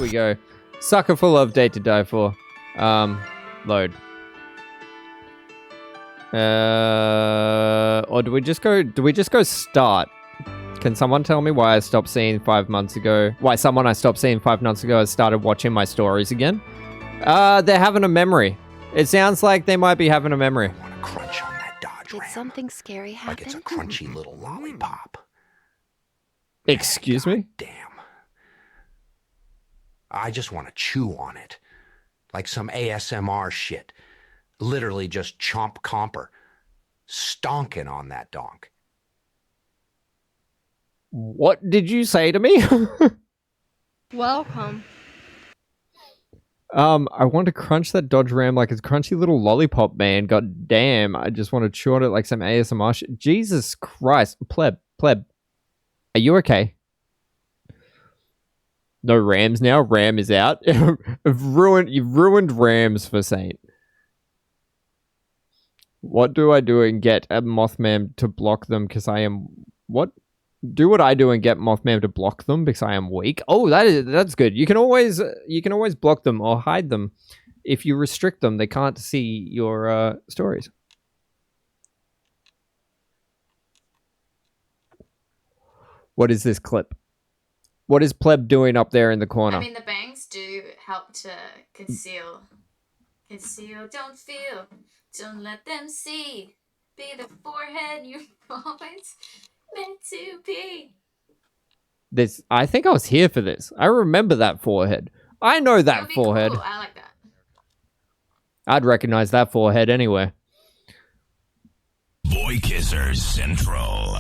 we go. Sucker full of Date to Die For. Load. Or do we just go start? Can someone tell me why I stopped seeing 5 months ago? Why someone I stopped seeing 5 months ago has started watching my stories again? They're having a memory. It sounds like they might be having a memory. I want to crunch on that Dodge Ram. Did something scary happen? Like it's a crunchy little lollipop. Excuse me? Damn. I just want to chew on it. Like some ASMR shit. Literally just chomp comper. Stonking on that donk. What did you say to me? Welcome. I want to crunch that Dodge Ram like it's a crunchy little lollipop, man. God damn. I just want to chew on it like some ASMR shit. Jesus Christ. Pleb. Are you okay? No Rams now. Ram is out. You've ruined Rams for Saint. What do I do and get a Mothman to block them because I am... What? Do what I do and get Mothman to block them because I am weak. Oh, that's good. You can always block them or hide them. If you restrict them, they can't see your stories. What is this clip? What is Pleb doing up there in the corner? I mean, the bangs do help to conceal. Conceal, don't feel. Don't let them see. Be the forehead you've always meant to be. This, I think I was here for this. I remember that forehead. I know that forehead. Cool. I like that. I'd recognize that forehead anyway. Boy Kissers Central.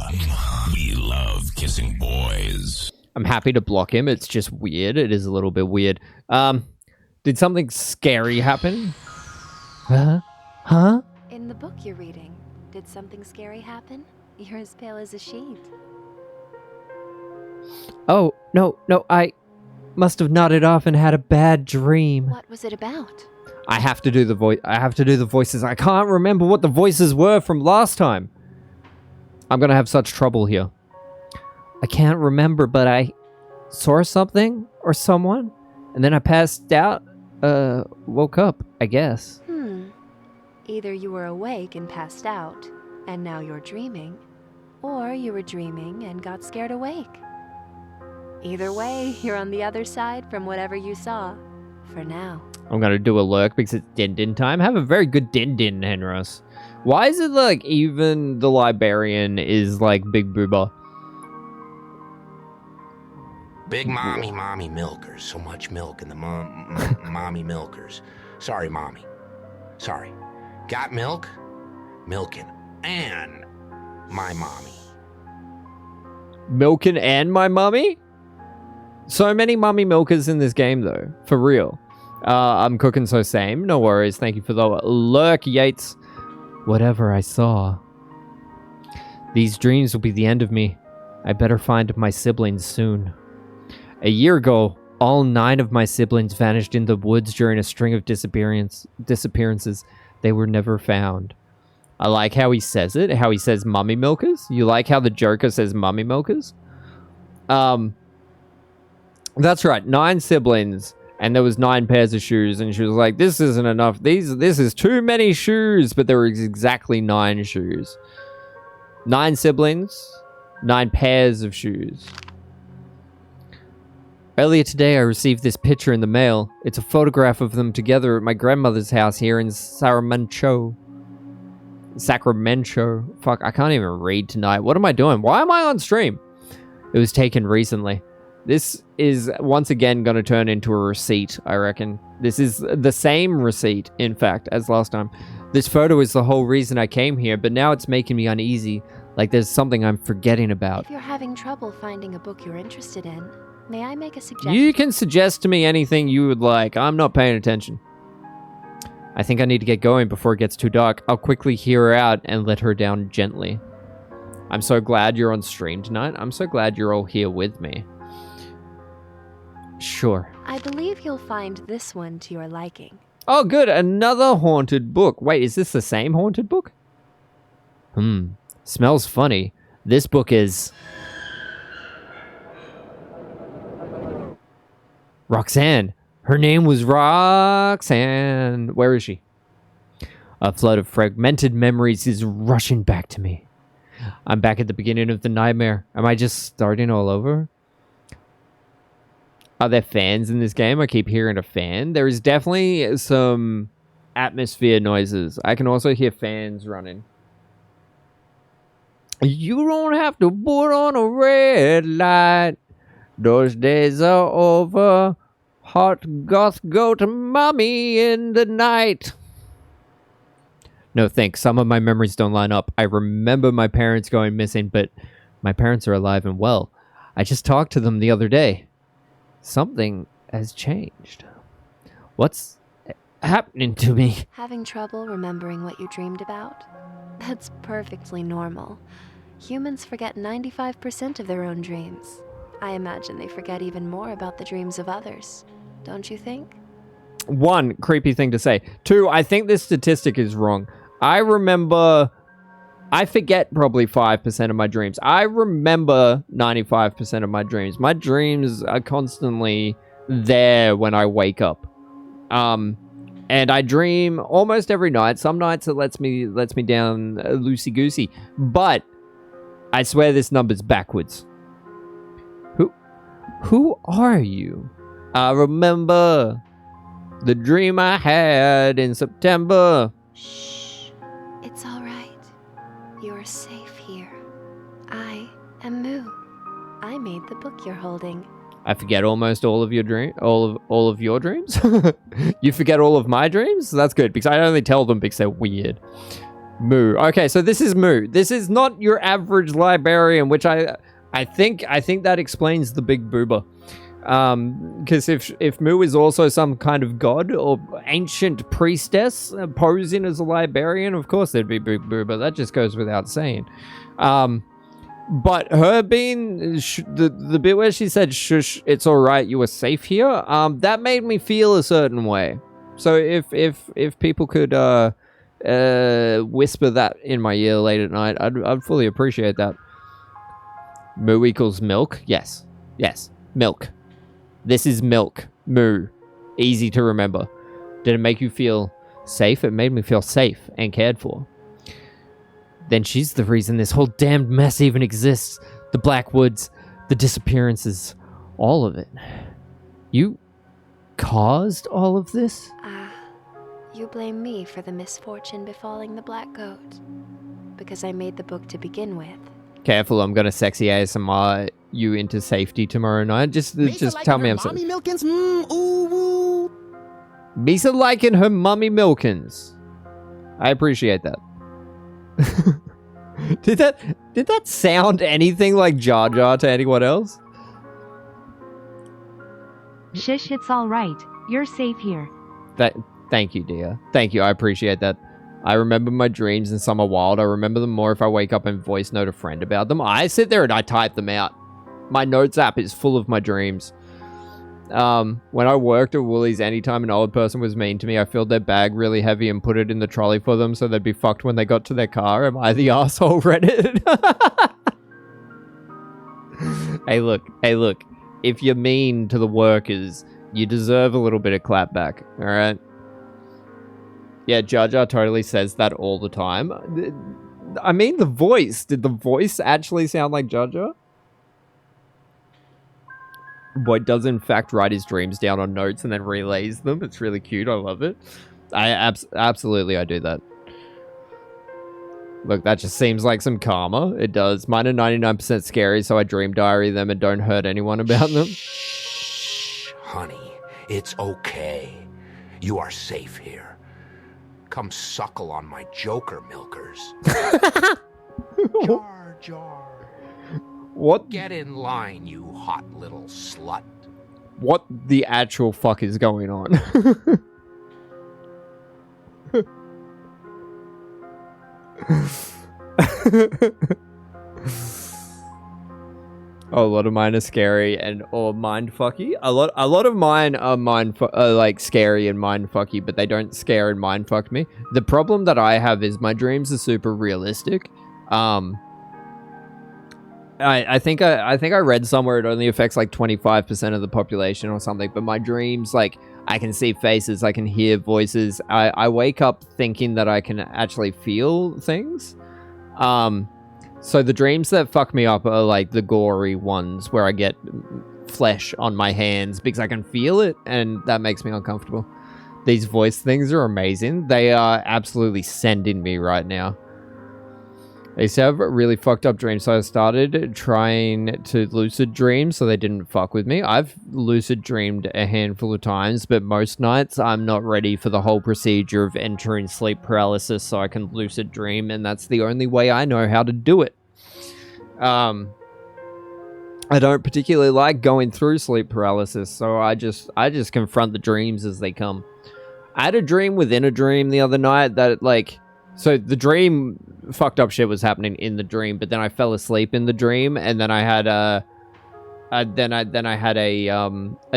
We love kissing boys. I'm happy to block him. It's just weird. It is a little bit weird. Did something scary happen? Huh? In the book you're reading, did something scary happen? You're as pale as a sheet. Oh, no, I must have nodded off and had a bad dream. What was it about? I have to do the voices. I can't remember what the voices were from last time. I'm gonna have such trouble here. I can't remember, but I saw something or someone, and then I passed out, woke up, I guess. Either you were awake and passed out, and now you're dreaming, or you were dreaming and got scared awake. Either way, you're on the other side from whatever you saw, for now. I'm gonna do a lurk because it's din-din time. Have a very good din-din, Henros. Why is it like even the librarian is like Big Booba? Big mommy milkers. So much milk in the mommy milkers. Sorry, mommy. Sorry. Got milk? Milking. And my mommy. Milking and my mummy? So many mummy milkers in this game, though. For real. I'm cooking so same. No worries. Thank you for the lurk, Yates. Whatever I saw. These dreams will be the end of me. I better find my siblings soon. A year ago, all 9 of my siblings vanished in the woods during a string of disappearances. They were never found. I like how he says it, how he says mummy milkers. You like how the Joker says mummy milkers? That's right, 9 siblings, and there was 9 pairs of shoes, and she was like, this isn't enough. This is too many shoes, but there were exactly 9 shoes. 9 siblings, 9 pairs of shoes. Earlier today, I received this picture in the mail. It's a photograph of them together at my grandmother's house here in Sacramento. Fuck, I can't even read tonight. What am I doing? Why am I on stream? It was taken recently. This is once again going to turn into a receipt, I reckon. This is the same receipt, in fact, as last time. This photo is the whole reason I came here, but now it's making me uneasy. Like there's something I'm forgetting about. If you're having trouble finding a book you're interested in, may I make a suggestion? You can suggest to me anything you would like. I'm not paying attention. I think I need to get going before it gets too dark. I'll quickly hear her out and let her down gently. I'm so glad you're on stream tonight. I'm so glad you're all here with me. Sure. I believe you'll find this one to your liking. Oh, good. Another haunted book. Wait, is this the same haunted book? Smells funny. This book is... Roxanne. Her name was Roxanne. Where is she? A flood of fragmented memories is rushing back to me. I'm back at the beginning of the nightmare. Am I just starting all over? Are there fans in this game? I keep hearing a fan. There is definitely some atmosphere noises. I can also hear fans running. You don't have to put on a red light. Those days are over. Hot goth go to mommy in the night. No thanks. Some of my memories don't line up. I remember my parents going missing, but my parents are alive and well. I just talked to them the other day. Something has changed. What's happening to me? Having trouble remembering what you dreamed about? That's perfectly normal. Humans forget 95% of their own dreams. I imagine they forget even more about the dreams of others. Don't you think? One, creepy thing to say. Two, I think this statistic is wrong. I forget probably 5% of my dreams. I remember 95% of my dreams. My dreams are constantly there when I wake up. And I dream almost every night. Some nights it lets me down loosey-goosey. But I swear this number's backwards. Who are you? I remember the dream I had in September. Shh. It's all right. You're safe here. I am Moo. I made the book you're holding. I forget almost all of your all of your dreams. You forget all of my dreams? That's good because I only tell them because they're weird. Moo. Okay, so this is Moo. This is not your average librarian, which I think that explains the big boober. Because if Moo is also some kind of god or ancient priestess posing as a librarian, of course there'd be big boober. That just goes without saying. But her being the bit where she said shush, it's all right, you were safe here, that made me feel a certain way. So if people could whisper that in my ear late at night, I'd fully appreciate that. Moo equals milk. Yes, milk. This is milk. Moo. Easy to remember. Did it make you feel safe? It made me feel safe and cared for. Then she's the reason this whole damned mess even exists. The Black Woods, the disappearances, all of it. You caused all of this? You blame me for the misfortune befalling the Black Goat. Because I made the book to begin with. Careful, I'm gonna sexy ASMR you into safety tomorrow night. Just tell me I'm so. Mommy Milkins, ooh. Misa liking her mummy milkins. I appreciate that. Did that sound anything like Jar Jar to anyone else? Shish, it's all right. You're safe here. Thank you, dear. Thank you. I appreciate that. I remember my dreams and some are wild. I remember them more if I wake up and voice note a friend about them. I sit there and I type them out. My notes app is full of my dreams. When I worked at Woolies, anytime an old person was mean to me, I filled their bag really heavy and put it in the trolley for them so they'd be fucked when they got to their car. Am I the asshole, Reddit? Hey, look. If you're mean to the workers, you deserve a little bit of clapback, all right? Yeah, Jar Jar totally says that all the time. I mean, the voice. Did the voice actually sound like Jar Jar? Boy does in fact write his dreams down on notes and then relays them. It's really cute. I love it. Absolutely I do that. Look, that just seems like some karma. It does. Mine are 99% scary, so I dream diary them and don't hurt anyone about them. Shh, honey, it's okay. You are safe here. Come suckle on my Joker milkers. Jar. What? Get in line, you hot little slut. What the actual fuck is going on? Oh, a lot of mine are scary or mindfucky. A lot of mine are like scary and mindfucky, but they don't scare and mindfuck me. The problem that I have is my dreams are super realistic. I think I read somewhere it only affects like 25% of the population or something. But my dreams, like I can see faces, I can hear voices. I wake up thinking that I can actually feel things. So the dreams that fuck me up are like the gory ones where I get flesh on my hands because I can feel it, and that makes me uncomfortable. These voice things are amazing. They are absolutely sending me right now. I used to have really fucked up dreams, so I started trying to lucid dream so they didn't fuck with me. I've lucid dreamed a handful of times, but most nights I'm not ready for the whole procedure of entering sleep paralysis so I can lucid dream, and that's the only way I know how to do it. I don't particularly like going through sleep paralysis, so I just confront the dreams as they come. I had a dream within a dream the other night that, like... So the dream, fucked up shit was happening in the dream, but then I fell asleep in the dream, and then I had a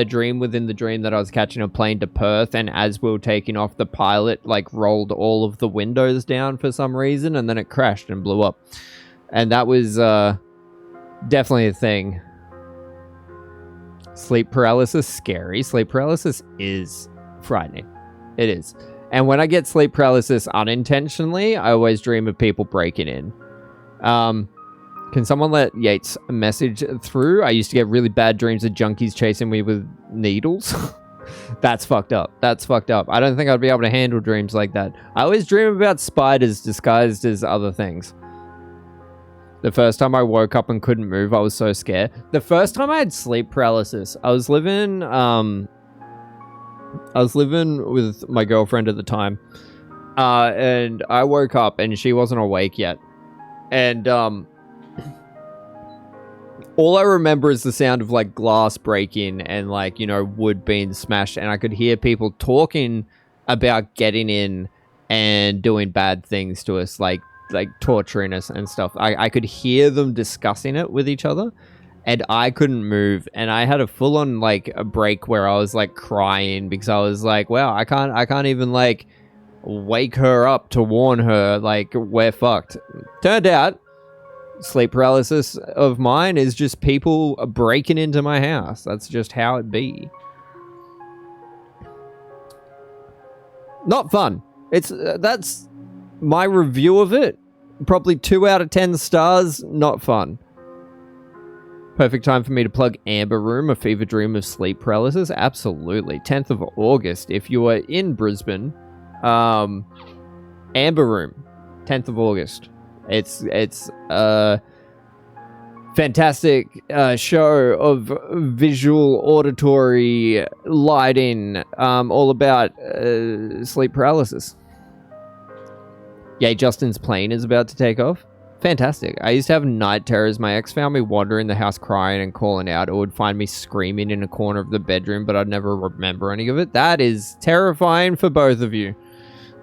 dream within the dream that I was catching a plane to Perth, and as we were taking off, the pilot like rolled all of the windows down for some reason, and then it crashed and blew up. And that was definitely a thing. Sleep paralysis, scary. Sleep paralysis is frightening. It is. And when I get sleep paralysis unintentionally, I always dream of people breaking in. Can someone let Yates a message through? I used to get really bad dreams of junkies chasing me with needles. That's fucked up. That's fucked up. I don't think I'd be able to handle dreams like that. I always dream about spiders disguised as other things. The first time I woke up and couldn't move, I was so scared. The first time I had sleep paralysis, I was living with my girlfriend at the time, and I woke up and she wasn't awake yet, and all I remember is the sound of like glass breaking and like, you know, wood being smashed, and I could hear people talking about getting in and doing bad things to us, like torturing us and stuff. I could hear them discussing it with each other. And I couldn't move, and I had a full-on like a break where I was like crying because I was like, "Wow, I can't even like wake her up to warn her like we're fucked." Turned out, sleep paralysis of mine is just people breaking into my house. That's just how it be. Not fun. It's that's my review of it. Probably 2 out of 10 stars. Not fun. Perfect time for me to plug Amber Room, a fever dream of sleep paralysis. Absolutely. 10th of August. If you are in Brisbane, Amber Room, 10th of August. It's a fantastic show of visual, auditory, lighting, all about sleep paralysis. Yay, Justin's plane is about to take off. Fantastic. I used to have night terrors. My ex found me wandering the house crying and calling out, or would find me screaming in a corner of the bedroom, but I'd never remember any of it. That is terrifying for both of you.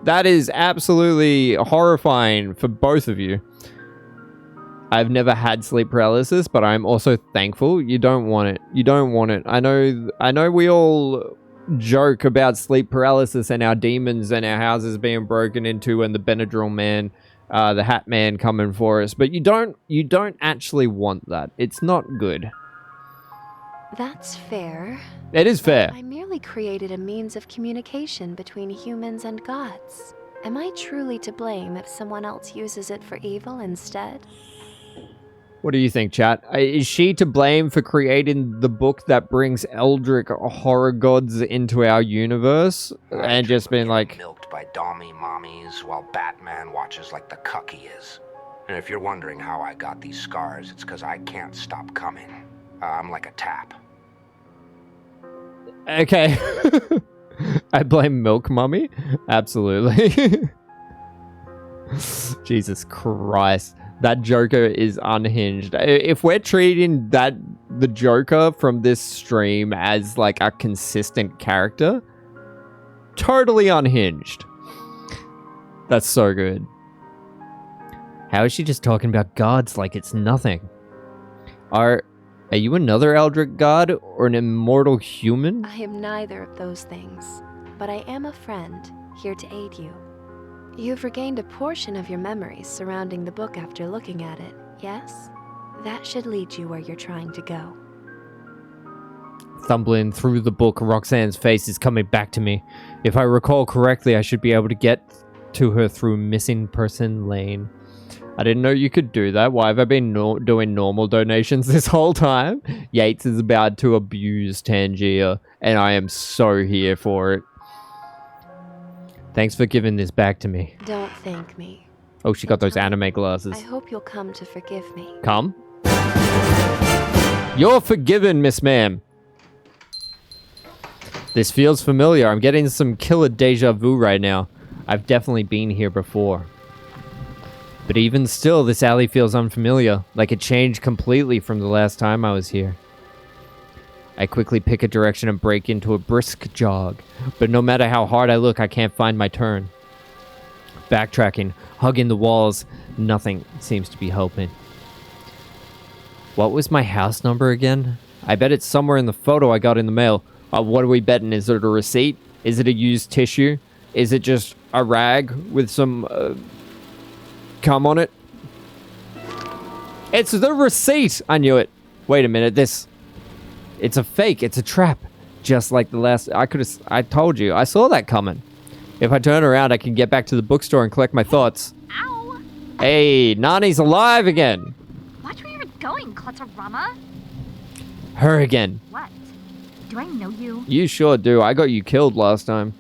That is absolutely horrifying for both of you. I've never had sleep paralysis, but I'm also thankful. You don't want it. You don't want it. I know we all joke about sleep paralysis and our demons and our houses being broken into and the Benadryl man, the Hat Man coming for us, but you don't actually want that. It's not good. That's fair. It is fair. I merely created a means of communication between humans and gods. Am I truly to blame if someone else uses it for evil instead? What do you think, chat? Is she to blame for creating the book that brings eldritch horror gods into our universe? And just being like... milked by dommy mommies while Batman watches like the cuck he is. And if you're wondering how I got these scars, it's because I can't stop coming. I'm like a tap. Okay. I blame Milk Mummy? Absolutely. Jesus Christ. That Joker is unhinged. If we're treating the Joker from this stream as like a consistent character, totally unhinged. That's so good. How is she just talking about gods like it's nothing? Are you another Eldritch god or an immortal human? I am neither of those things, but I am a friend, here to aid you. You've regained a portion of your memories surrounding the book after looking at it, yes? That should lead you where you're trying to go. Thumbling through the book, Roxanne's face is coming back to me. If I recall correctly, I should be able to get to her through Missing Person Lane. I didn't know you could do that. Why have I been doing normal donations this whole time? Yates is about to abuse Tangier, and I am so here for it. Thanks for giving this back to me. Don't thank me. Oh, she got those anime glasses. I hope you'll come to forgive me. Come. You're forgiven, Miss Ma'am. This feels familiar. I'm getting some killer deja vu right now. I've definitely been here before. But even still, this alley feels unfamiliar, like it changed completely from the last time I was here. I quickly pick a direction and break into a brisk jog, but no matter how hard I look, I can't find my turn. Backtracking, hugging the walls, nothing seems to be helping. What was my house number again? I bet it's somewhere in the photo I got in the mail. What are we betting? Is it a receipt? Is it a used tissue? Is it just a rag with some cum on it? It's the receipt! I knew it. Wait a minute, it's a fake, it's a trap. Just like the last, I told you, I saw that coming. If I turn around, I can get back to the bookstore and collect my thoughts. Ow! Hey, Nani's alive again! Watch where you're going, Clutterama. Her again. What? Do I know you? You sure do. I got you killed last time.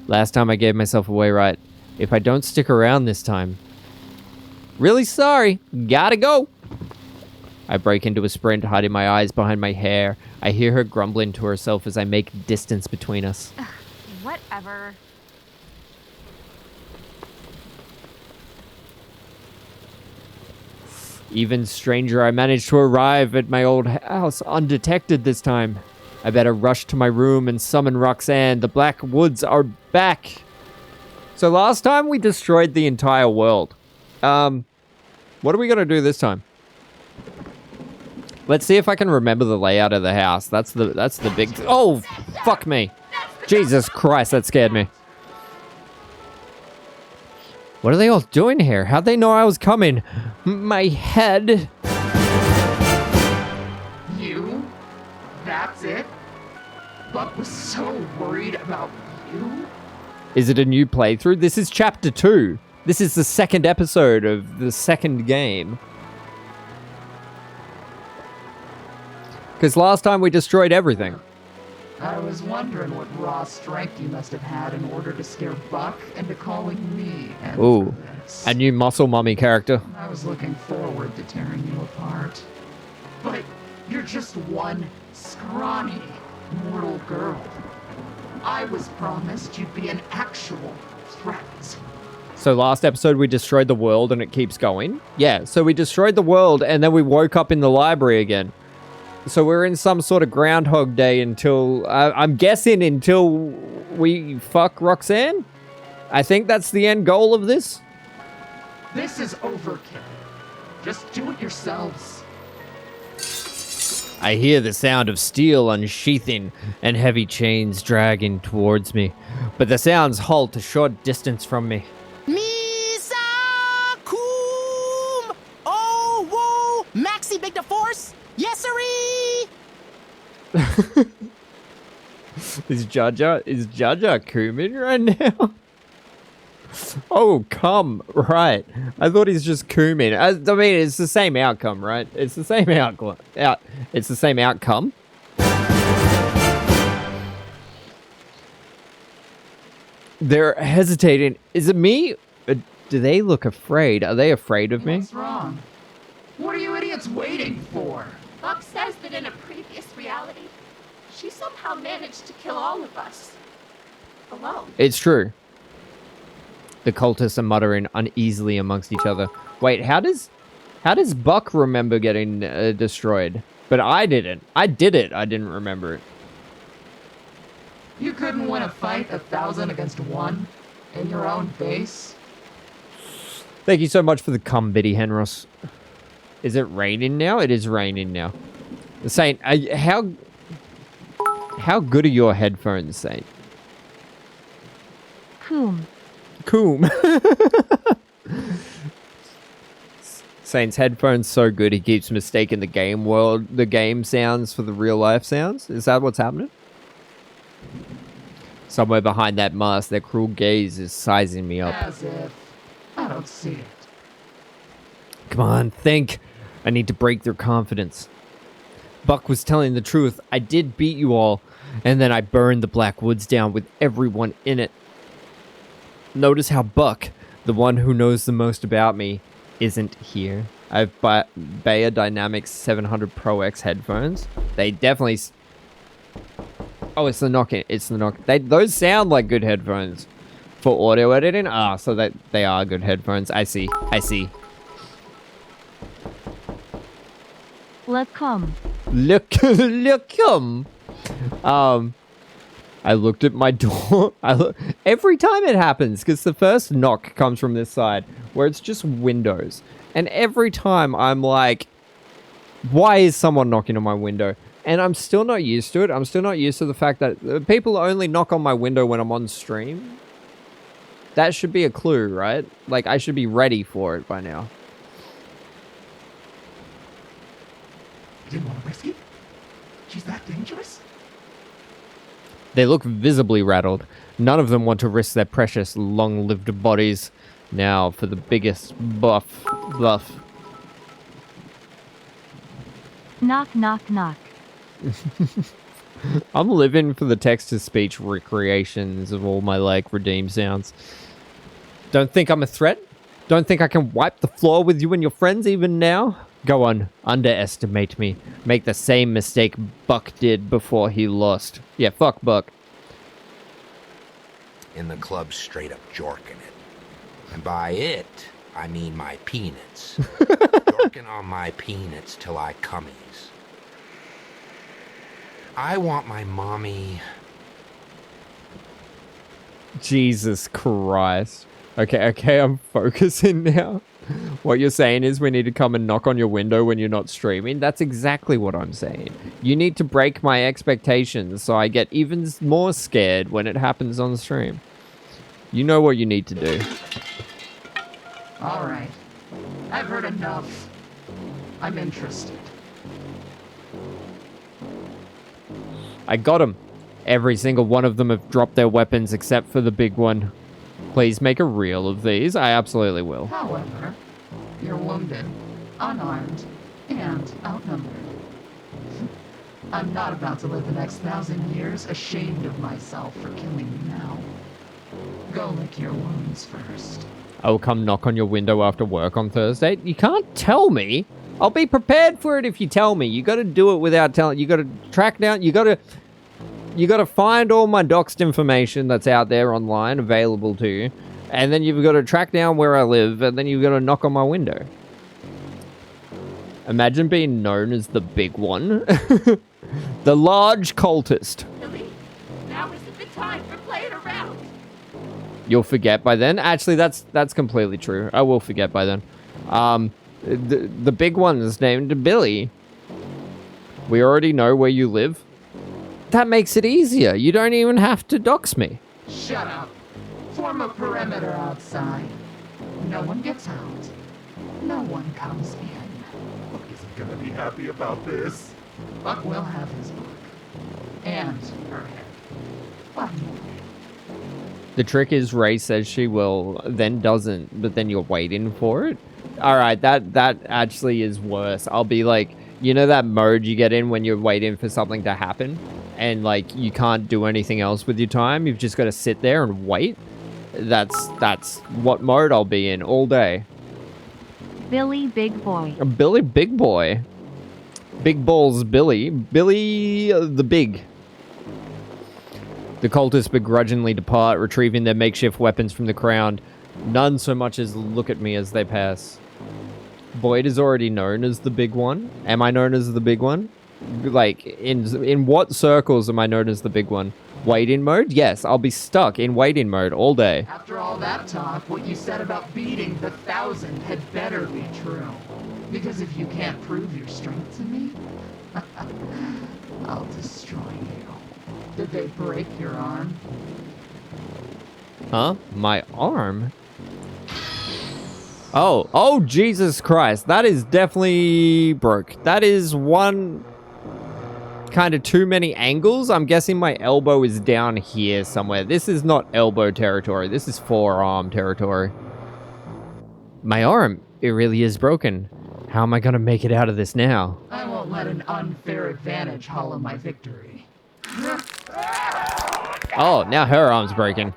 Last time I gave myself away right. If I don't stick around this time. Really sorry. Gotta go. I break into a sprint, hiding my eyes behind my hair. I hear her grumbling to herself as I make distance between us. Whatever. Even stranger, I managed to arrive at my old house undetected this time. I better rush to my room and summon Roxanne. The Black Woods are back. So last time we destroyed the entire world. What are we gonna do this time? Let's see if I can remember the layout of the house. That's the big. Oh, fuck me! Jesus Christ, that scared me. What are they all doing here? How'd they know I was coming? My head. You? That's it? Buck was so worried about you? Is it a new playthrough? This is chapter 2. This is the second episode of the second game. Because last time we destroyed everything. I was wondering what raw strength you must have had in order to scare Buck into calling me. Ooh, this. a new muscle mummy character. I was looking forward to tearing you apart. But you're just one scrawny, mortal girl. I was promised you'd be an actual threat. So last episode we destroyed the world and it keeps going? Yeah, so we destroyed the world and then we woke up in the library again. So we're in some sort of Groundhog Day until, I'm guessing until we fuck Roxanne? I think that's the end goal of this. This is overkill. Just do it yourselves. I hear the sound of steel unsheathing and heavy chains dragging towards me, but the sounds halt a short distance from me. Misa Coom! Oh, whoa! Maxi Big the Force! Yes, sirree! Is Jaja Kumin right now? Oh, come. Right. I thought he's just Kumin. I mean, it's the same outcome, right? It's the same outcome. It's the same outcome. They're hesitating. Is it me? Do they look afraid? Are they afraid of me? What's wrong? What are you idiots waiting for? Buck says that in a previous reality, she somehow managed to kill all of us. Alone. It's true. The cultists are muttering uneasily amongst each other. Wait, how does Buck remember getting destroyed? But I didn't. I did it. I didn't remember it. You couldn't win a fight 1,000 against 1 in your own base? Thank you so much for the cum, Biddy Henros. Is it raining now? It is raining now. Saint, how good are your headphones, Saint? Saint's headphones so good he keeps mistaking the game sounds for the real life sounds. Is that what's happening? Somewhere behind that mask, their cruel gaze is sizing me up. As if I don't see it. Come on, think. I need to break their confidence. Buck was telling the truth. I did beat you all, and then I burned the Black Woods down with everyone in it. Notice how Buck, the one who knows the most about me, isn't here. I have Bayer Dynamics 700 Pro X headphones. They definitely... Oh, it's the knock. It's the knock. Those sound like good headphones for audio editing. Ah, so that they are good headphones. I see. I see. Look, come. Look, come. I looked at my door. Every time it happens, because the first knock comes from this side, where it's just windows. And every time I'm like, why is someone knocking on my window? And I'm still not used to it. I'm still not used to the fact that people only knock on my window when I'm on stream. That should be a clue, right? Like, I should be ready for it by now. You didn't want to risk it? She's that dangerous? They look visibly rattled. None of them want to risk their precious, long-lived bodies. Now for the biggest bluff. Knock, knock, knock. I'm living for the text-to-speech recreations of all my, like, redeem sounds. Don't think I'm a threat? Don't think I can wipe the floor with you and your friends even now? Go on, underestimate me. Make the same mistake Buck did before he lost. Yeah, fuck Buck. In the club, straight up jorking it. And by it, I mean my peanuts. Jorking on my peanuts till I cummies. I want my mommy... Jesus Christ. Okay, I'm focusing now. What you're saying is we need to come and knock on your window when you're not streaming. That's exactly what I'm saying. You need to break my expectations so I get even more scared when it happens on the stream. You know what you need to do. All right. I've heard enough. I'm interested. I got them. Every single one of them have dropped their weapons except for the big one. Please make a reel of these. I absolutely will. However, you're wounded, unarmed, and outnumbered. I'm not about to live the next 1,000 years ashamed of myself for killing you now. Go lick your wounds first. I will come knock on your window after work on Thursday. You can't tell me. I'll be prepared for it if you tell me. You got to do it without telling. You got to track down. You got to find all my doxed information that's out there online available to you. And then you've got to track down where I live. And then you've got to knock on my window. Imagine being known as the big one. The large cultist. Billy, now is the good time for playing around. You'll forget by then. Actually, that's completely true. I will forget by then. The big one is named Billy. We already know where you live. That makes it easier. You don't even have to dox me. Shut up. Form a perimeter outside. No one gets out. No one comes in. Buck isn't gonna be happy about this. Buck will have his book. And her head. Finally. The trick is Ray says she will, then doesn't, but then you're waiting for it. All right, that actually is worse. I'll be like, you know that mode you get in when you're waiting for something to happen? And like, you can't do anything else with your time. You've just got to sit there and wait. That's what mode I'll be in all day. Billy Big Boy. Billy Big Boy. Big balls Billy. Billy the Big. The cultists begrudgingly depart, retrieving their makeshift weapons from the ground. None so much as look at me as they pass. Boyd is already known as the big one. Am I known as the big one? Like, in what circles am I known as the big one? Waiting mode? Yes, I'll be stuck in waiting mode all day. After all that talk, what you said about beating the 1,000 had better be true. Because if you can't prove your strength to me, I'll destroy you. Did they break your arm? Huh? My arm? Oh, Jesus Christ. That is definitely broke. That is one kind of too many angles. I'm guessing my elbow is down here somewhere. This is not elbow territory. This is forearm territory. My arm, it really is broken. How am I going to make it out of this now? I won't let an unfair advantage hollow my victory. Oh, now her arm's broken.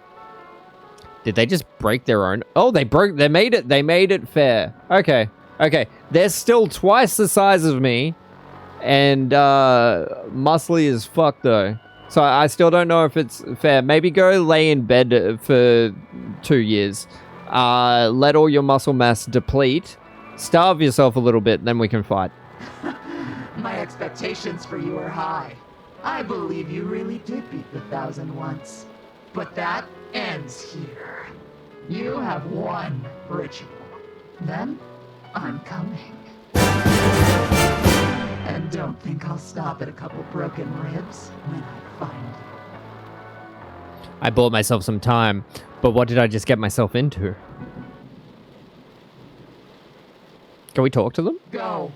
Did they just break their own? Oh, they made it fair. Okay. They're still twice the size of me. And muscly as fuck though. So I still don't know if it's fair. Maybe go lay in bed for 2 years. Let all your muscle mass deplete. Starve yourself a little bit, then we can fight. My expectations for you are high. I believe you really did beat the 1,000 once. But that ends here. You have one ritual. Then, I'm coming. And don't think I'll stop at a couple broken ribs when I find you. I bought myself some time, but what did I just get myself into? Can we talk to them? Go.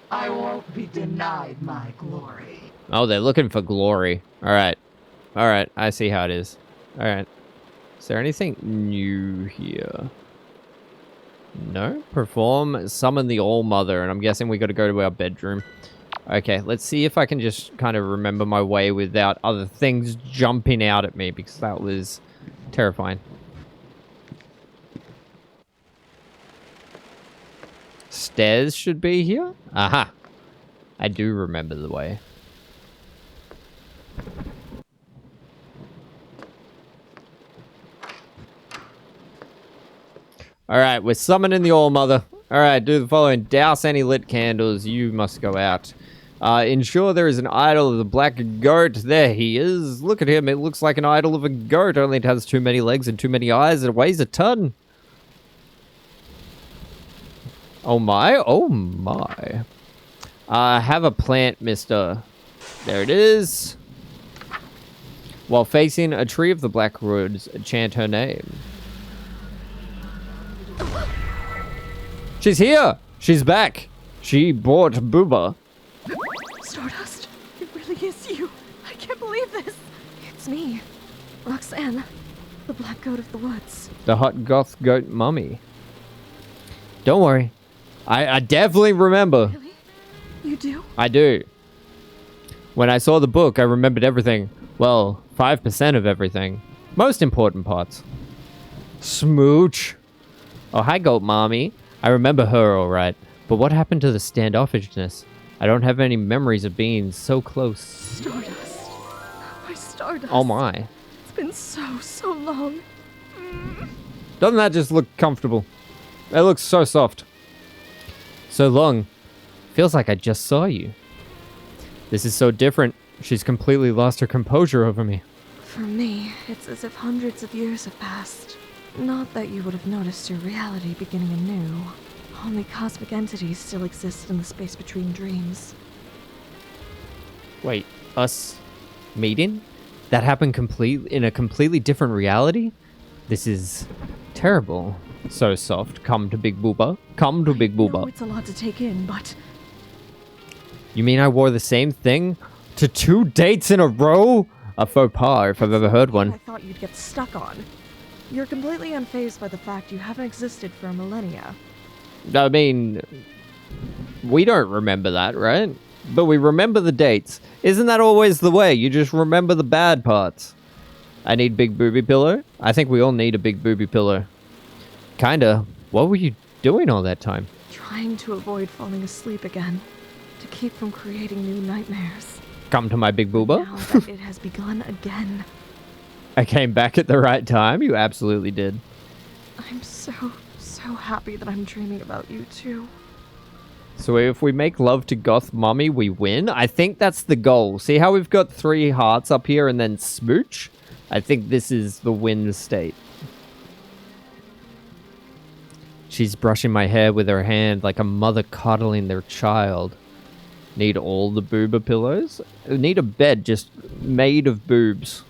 I won't be denied my glory. Oh, they're looking for glory. Alright, I see how it is. Alright. Is there anything new here? No? Perform, summon the All-Mother, and I'm guessing we gotta go to our bedroom. Okay, let's see if I can just kind of remember my way without other things jumping out at me, because that was terrifying. Stairs should be here? Aha! I do remember the way. Alright, we're summoning the All-Mother. Alright, do the following. Douse any lit candles. You must go out. Ensure there is an idol of the black goat. There he is. Look at him. It looks like an idol of a goat. Only it has too many legs and too many eyes. It weighs a ton. Oh my. Oh my. Have a plant, mister. There it is. While facing a tree of the black woods, chant her name. She's here! She's back! She bought Booba. Stardust, it really is you. I can't believe this. It's me, Roxanne, the black goat of the woods. The hot goth goat mummy. Don't worry. I definitely remember. Really? You do? I do. When I saw the book, I remembered everything. Well, 5% of everything. Most important parts. Smooch. Oh, hi, goat mommy. I remember her all right. But what happened to the standoffishness? I don't have any memories of being so close. Stardust. My Stardust. Oh my. It's been so long. Doesn't that just look comfortable? It looks so soft. So long. Feels like I just saw you. This is so different. She's completely lost her composure over me. For me, it's as if hundreds of years have passed. Not that you would have noticed your reality beginning anew. Only cosmic entities still exist in the space between dreams. Wait, us meeting? That happened in a completely different reality? This is terrible. So soft. Come to Big Booba. Come to Big Booba. No, it's a lot to take in, but... You mean I wore the same thing to 2 dates in a row? A faux pas, if I've ever heard one. I thought you'd get stuck on. You're completely unfazed by the fact you haven't existed for a millennia. I mean, we don't remember that, right? But we remember the dates. Isn't that always the way? You just remember the bad parts. I need big booby pillow. I think we all need a big booby pillow. Kinda. What were you doing all that time? Trying to avoid falling asleep again. To keep from creating new nightmares. Come to my big booba? Now that it has begun again. I came back at the right time. You absolutely did. I'm so happy that I'm dreaming about you too. So if we make love to goth mommy, we win? I think that's the goal. See how we've got 3 hearts up here and then smooch? I think this is the win state. She's brushing my hair with her hand like a mother coddling their child. Need all the booba pillows? Need a bed just made of boobs.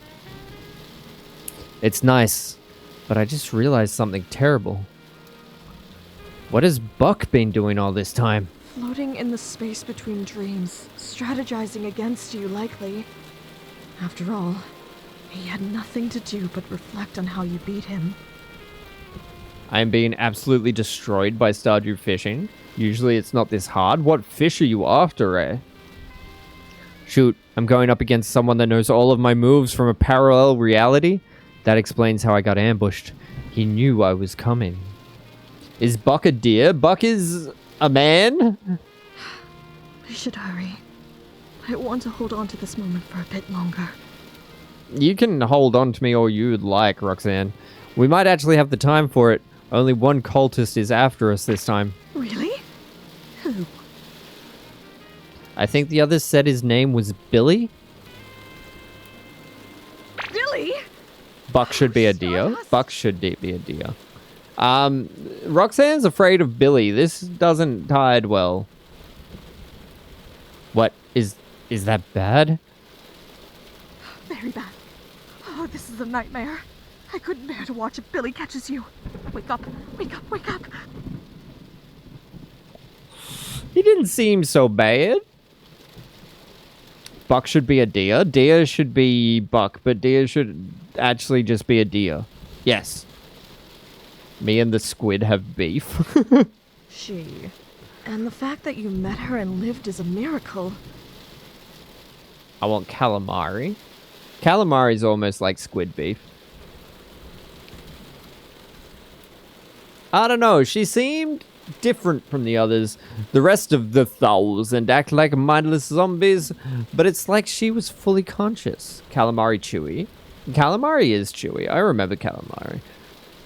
It's nice, but I just realized something terrible. What has Buck been doing all this time? Floating in the space between dreams, strategizing against you, likely. After all, he had nothing to do but reflect on how you beat him. I am being absolutely destroyed by Stardew fishing. Usually it's not this hard. What fish are you after, eh? Shoot, I'm going up against someone that knows all of my moves from a parallel reality? That explains how I got ambushed. He knew I was coming. Is Buck a deer? Buck is a man? We should hurry. I want to hold on to this moment for a bit longer. You can hold on to me all you'd like, Roxanne. We might actually have the time for it. Only one cultist is after us this time. Really? Who? I think the others said his name was Billy. Billy? Buck should be a deer. Buck should be a deer. Roxanne's afraid of Billy. This doesn't tide well. What? Is that bad? Very bad. Oh, this is a nightmare. I couldn't bear to watch if Billy catches you. Wake up, wake up, wake up. He didn't seem so bad. Buck should be a deer. Deer should be Buck, but deer should actually just be a deer. Yes. Me and the squid have beef. She. And the fact that you met her and lived is a miracle. I want calamari. Calamari's almost like squid beef. I don't know. She seemed different from the others. The rest of the thoughts and act like mindless zombies, but it's like she was fully conscious. Calamari chewy. Calamari is chewy. I remember calamari.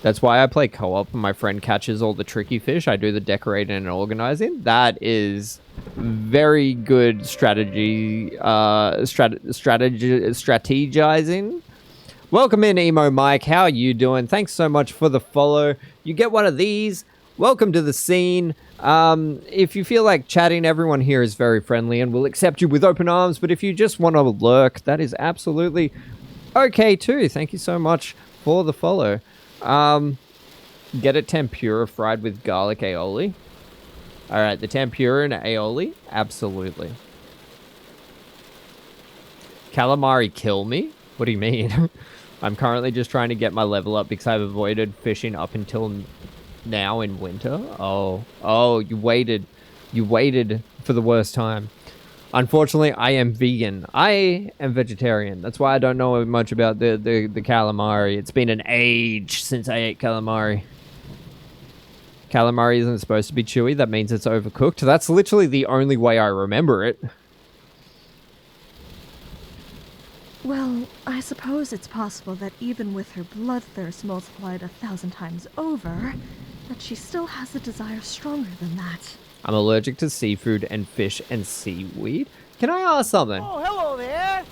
That's why I play co-op. My friend catches all the tricky fish. I do the decorating and organizing. That is very good strategy. Strategizing. Welcome in, Emo Mike. How are you doing? Thanks so much for the follow. You get one of these. Welcome to the scene. If you feel like chatting, everyone here is very friendly and will accept you with open arms. But if you just want to lurk, that is absolutely okay too. Thank you so much for the follow. Get a tempura fried with garlic aioli. All right, the tempura and aioli, absolutely. Calamari kill me? What do you mean? I'm currently just trying to get my level up because I've avoided fishing up until now in winter. Oh, you waited for the worst time. Unfortunately, I am vegan. I am vegetarian. That's why I don't know much about the calamari. It's been an age since I ate calamari. Calamari isn't supposed to be chewy. That means it's overcooked. That's literally the only way I remember it. Well, I suppose it's possible that even with her bloodthirst multiplied 1,000 times over, that she still has a desire stronger than that. I'm allergic to seafood and fish and seaweed. Can I ask something? Oh, hello there.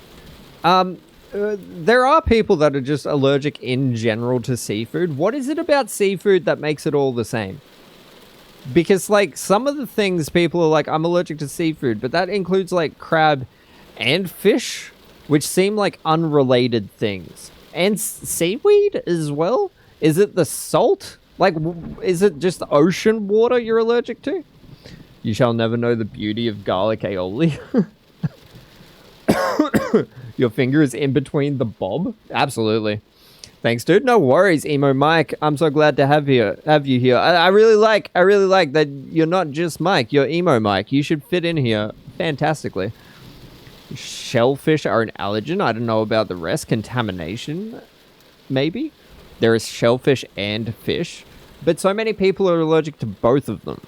There are people that are just allergic in general to seafood. What is it about seafood that makes it all the same? Because, like, some of the things people are like, I'm allergic to seafood, but that includes, like, crab and fish, which seem like unrelated things. And seaweed as well? Is it the salt? Like, is it just ocean water you're allergic to? You shall never know the beauty of garlic aioli. Your finger is in between the bob? Absolutely. Thanks, dude. No worries, Emo Mike. I'm so glad to have you here. I really like that you're not just Mike, you're Emo Mike. You should fit in here fantastically. Shellfish are an allergen. I don't know about the rest. Contamination, maybe? There is shellfish and fish, but so many people are allergic to both of them.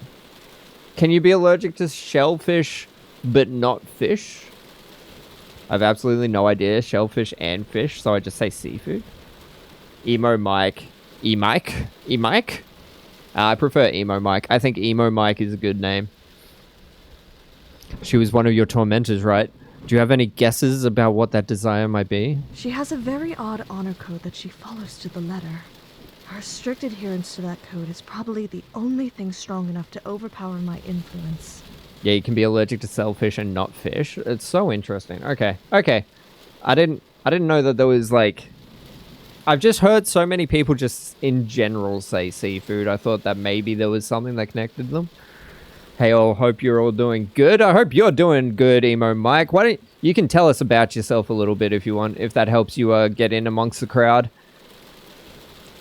Can you be allergic to shellfish but not fish? I have absolutely no idea. Shellfish and fish, so I just say seafood. Emo Mike. E-Mike? E-Mike? I prefer Emo Mike. I think Emo Mike is a good name. She was one of your tormentors, right? Do you have any guesses about what that desire might be? She has a very odd honor code that she follows to the letter. Her strict adherence to that code is probably the only thing strong enough to overpower my influence. Yeah, you can be allergic to shellfish and not fish. It's so interesting. Okay. I didn't know that there was, like, I've just heard so many people just in general say seafood. I thought that maybe there was something that connected them. Hey, all, hope you're all doing good. I hope you're doing good, Emo Mike. Why don't you can tell us about yourself a little bit if you want, if that helps you get in amongst the crowd.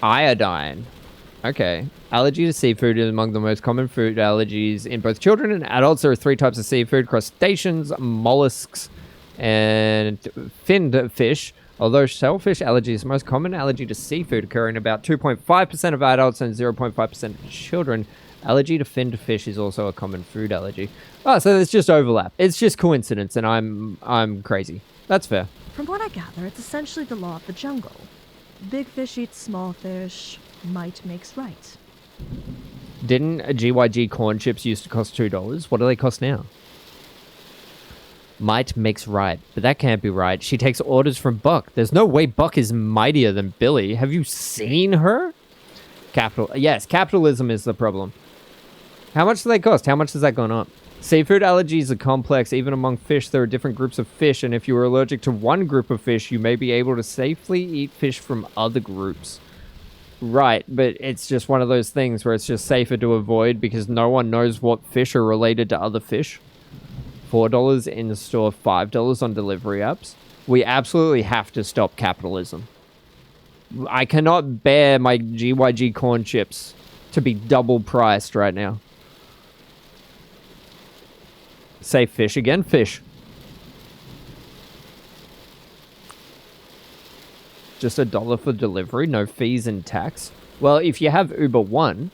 Iodine. Okay. Allergy to seafood is among the most common food allergies in both children and adults. There are 3 types of seafood: crustaceans, mollusks, and finned fish. Although shellfish allergy is the most common allergy to seafood, occurring in about 2.5% of adults and 0.5% of children. Allergy to finned fish is also a common food allergy. Oh, so there's just overlap. It's just coincidence, and I'm crazy. That's fair. From what I gather, it's essentially the law of the jungle. Big fish eats small fish. Might makes right. Didn't GYG corn chips used to cost $2? What do they cost now? Might makes right, but that can't be right. She takes orders from Buck. There's no way Buck is mightier than Billy. Have you seen her? Yes, capitalism is the problem. How much do they cost? How much has that gone up? Seafood allergies are complex. Even among fish, there are different groups of fish, and if you are allergic to one group of fish, you may be able to safely eat fish from other groups. Right, but it's just one of those things where it's just safer to avoid because no one knows what fish are related to other fish. $4 in the store, $5 on delivery apps. We absolutely have to stop capitalism. I cannot bear my GYG corn chips to be double priced right now. Say fish again, fish. Just $1 for delivery, no fees and tax. Well, if you have Uber One,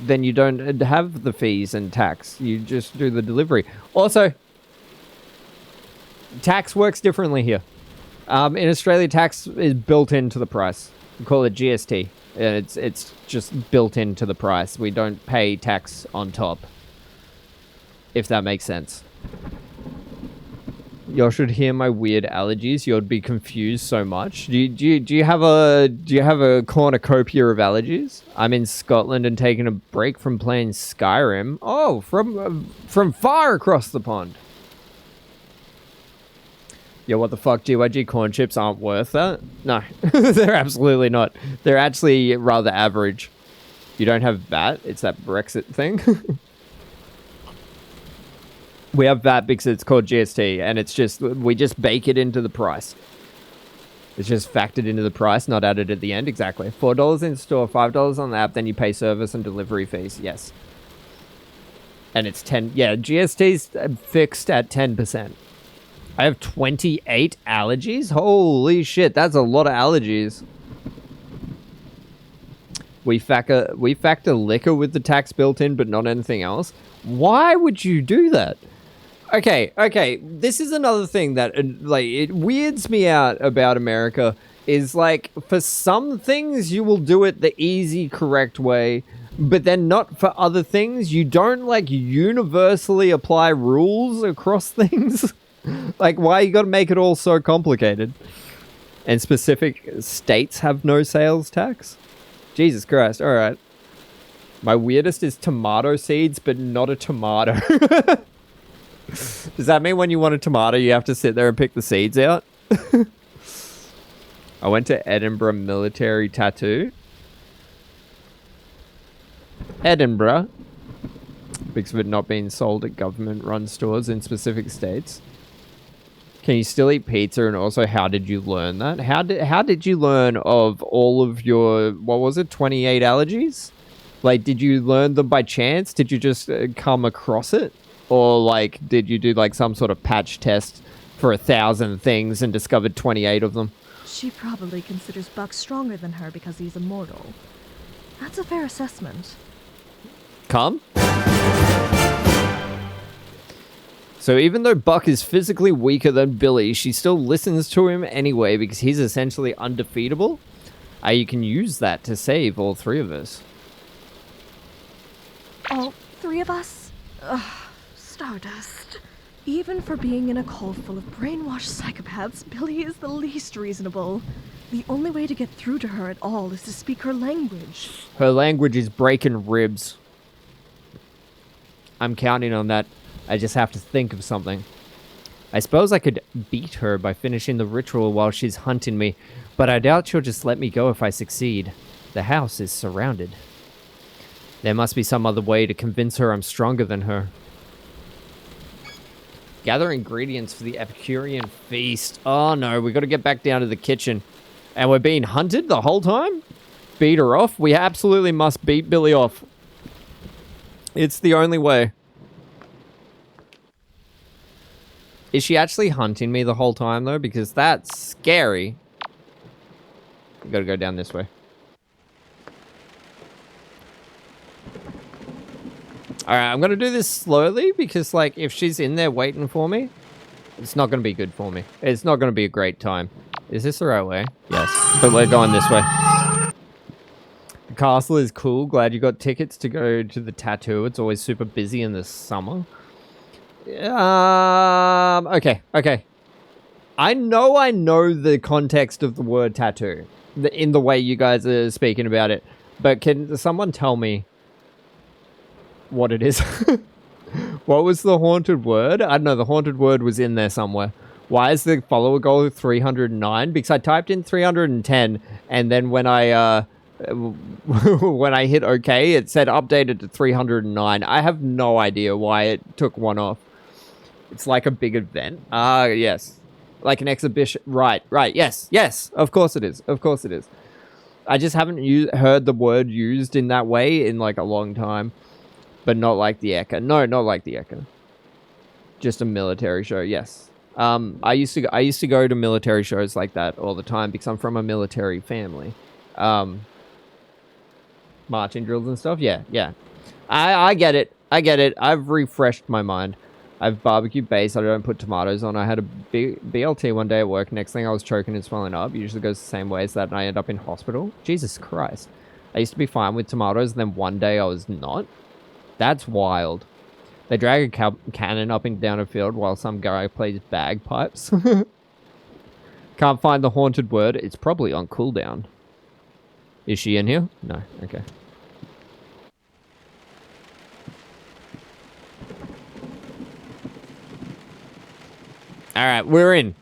then you don't have the fees and tax. You just do the delivery. Also, tax works differently here. In Australia, tax is built into the price. We call it GST. It's just built into the price. We don't pay tax on top. If that makes sense. Y'all should hear my weird allergies. You'd be confused so much. Do you have a cornucopia of allergies? I'm in Scotland and taking a break from playing Skyrim. Oh, from far across the pond. Yo, what the fuck? GYG corn chips aren't worth that? No, they're absolutely not. They're actually rather average. You don't have VAT? It's that Brexit thing. We have VAT because it's called GST, and it's just, we just bake it into the price. It's just factored into the price, not added at the end. Exactly. $4 in store, $5 on the app, then you pay service and delivery fees. Yes. And it's 10. Yeah, GST's fixed at 10%. I have 28 allergies? Holy shit, that's a lot of allergies. We factor liquor with the tax built in, but not anything else. Why would you do that? Okay, this is another thing that, like, it weirds me out about America, is, like, for some things you will do it the easy, correct way, but then not for other things. You don't, like, universally apply rules across things. Like, why you gotta make it all so complicated? And specific states have no sales tax? Jesus Christ, alright. My weirdest is tomato seeds, but not a tomato. Does that mean when you want a tomato, you have to sit there and pick the seeds out? I went to Edinburgh Military Tattoo. Edinburgh. Because of it not being sold at government-run stores in specific states. Can you still eat pizza? And also, how did you learn that? How did you learn of all of your, what was it, 28 allergies? Like, did you learn them by chance? Did you just come across it? Or, like, did you do, like, some sort of patch test for 1,000 things and discovered 28 of them? She probably considers Buck stronger than her because he's immortal. That's a fair assessment. Come? So even though Buck is physically weaker than Billy, she still listens to him anyway because he's essentially undefeatable. You can use that to save all 3 of us. All 3 of us? Ugh, Stardust. Even for being in a cult full of brainwashed psychopaths, Billy is the least reasonable. The only way to get through to her at all is to speak her language. Her language is breaking ribs. I'm counting on that. I just have to think of something. I suppose I could beat her by finishing the ritual while she's hunting me. But I doubt she'll just let me go if I succeed. The house is surrounded. There must be some other way to convince her I'm stronger than her. Gather ingredients for the Epicurean feast. Oh no, we got to get back down to the kitchen. And we're being hunted the whole time? Beat her off? We absolutely must beat Billy off. It's the only way. Is she actually hunting me the whole time, though? Because that's scary. We gotta go down this way. Alright, I'm gonna do this slowly because, like, if she's in there waiting for me, it's not gonna be good for me. It's not gonna be a great time. Is this the right way? Yes. But we're going this way. The castle is cool. Glad you got tickets to go to the tattoo. It's always super busy in the summer. Okay. I know the context of the word tattoo in the way you guys are speaking about it, but can someone tell me what it is? What was the haunted word? I don't know. The haunted word was in there somewhere. Why is the follower goal 309? Because I typed in 310, and then when I when I hit OK, it said updated to 309. I have no idea why it took one off. It's like a big event. Yes. Like an exhibition. Right. Yes. Of course it is. I just haven't heard the word used in that way in like a long time. But not like the Eka. No, not like the Eka. Just a military show, yes. I used to go to military shows like that all the time because I'm from a military family. Marching drills and stuff, yeah. I get it. I've refreshed my mind. I've barbecue base. I don't put tomatoes on. I had a BLT one day at work. Next thing I was choking and swelling up. Usually goes the same way as that, and I end up in hospital. Jesus Christ. I used to be fine with tomatoes, and then one day I was not. That's wild. They drag a cannon up and down a field while some guy plays bagpipes. Can't find the haunted word. It's probably on cooldown. Is she in here? No. Okay. Alright, we're in.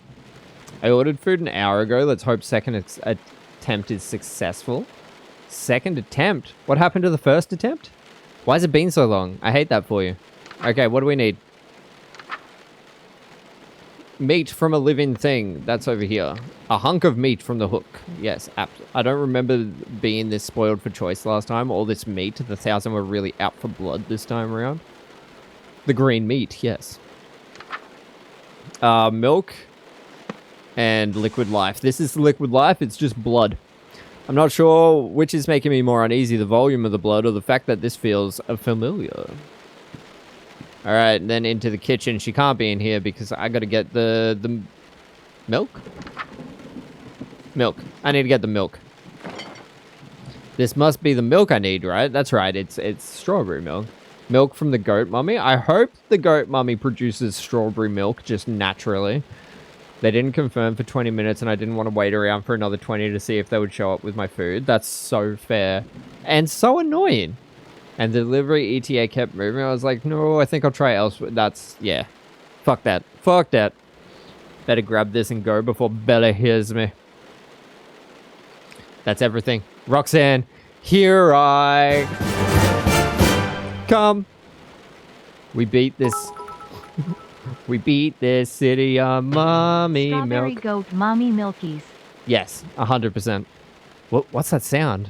I ordered food an hour ago. Let's hope second attempt is successful. Second attempt? What happened to the first attempt? Why has it been so long? I hate that for you. Okay, what do we need? Meat from a living thing. That's over here. A hunk of meat from the hook. Yes, I don't remember being this spoiled for choice last time. All this meat. The 1,000 were really out for blood this time around. The green meat, yes. Milk and liquid life. This is liquid life. It's just blood. I'm not sure which is making me more uneasy, the volume of the blood or the fact that this feels familiar. All right, then into the kitchen. She can't be in here because I got to get the milk. Milk. I need to get the milk. This must be the milk I need, right? That's right. It's strawberry milk. Milk from the goat mummy. I hope the goat mummy produces strawberry milk just naturally. They didn't confirm for 20 minutes, and I didn't want to wait around for another 20 to see if they would show up with my food. That's so fair. And so annoying. And the delivery ETA kept moving. I was like, no, I think I'll try elsewhere. That's, yeah. Fuck that. Better grab this and go before Bella hears me. That's everything. Roxanne, here I come. We beat this... We beat this city on mommy Strawberry milk. goat mommy milkies. Yes, 100%. What's that sound?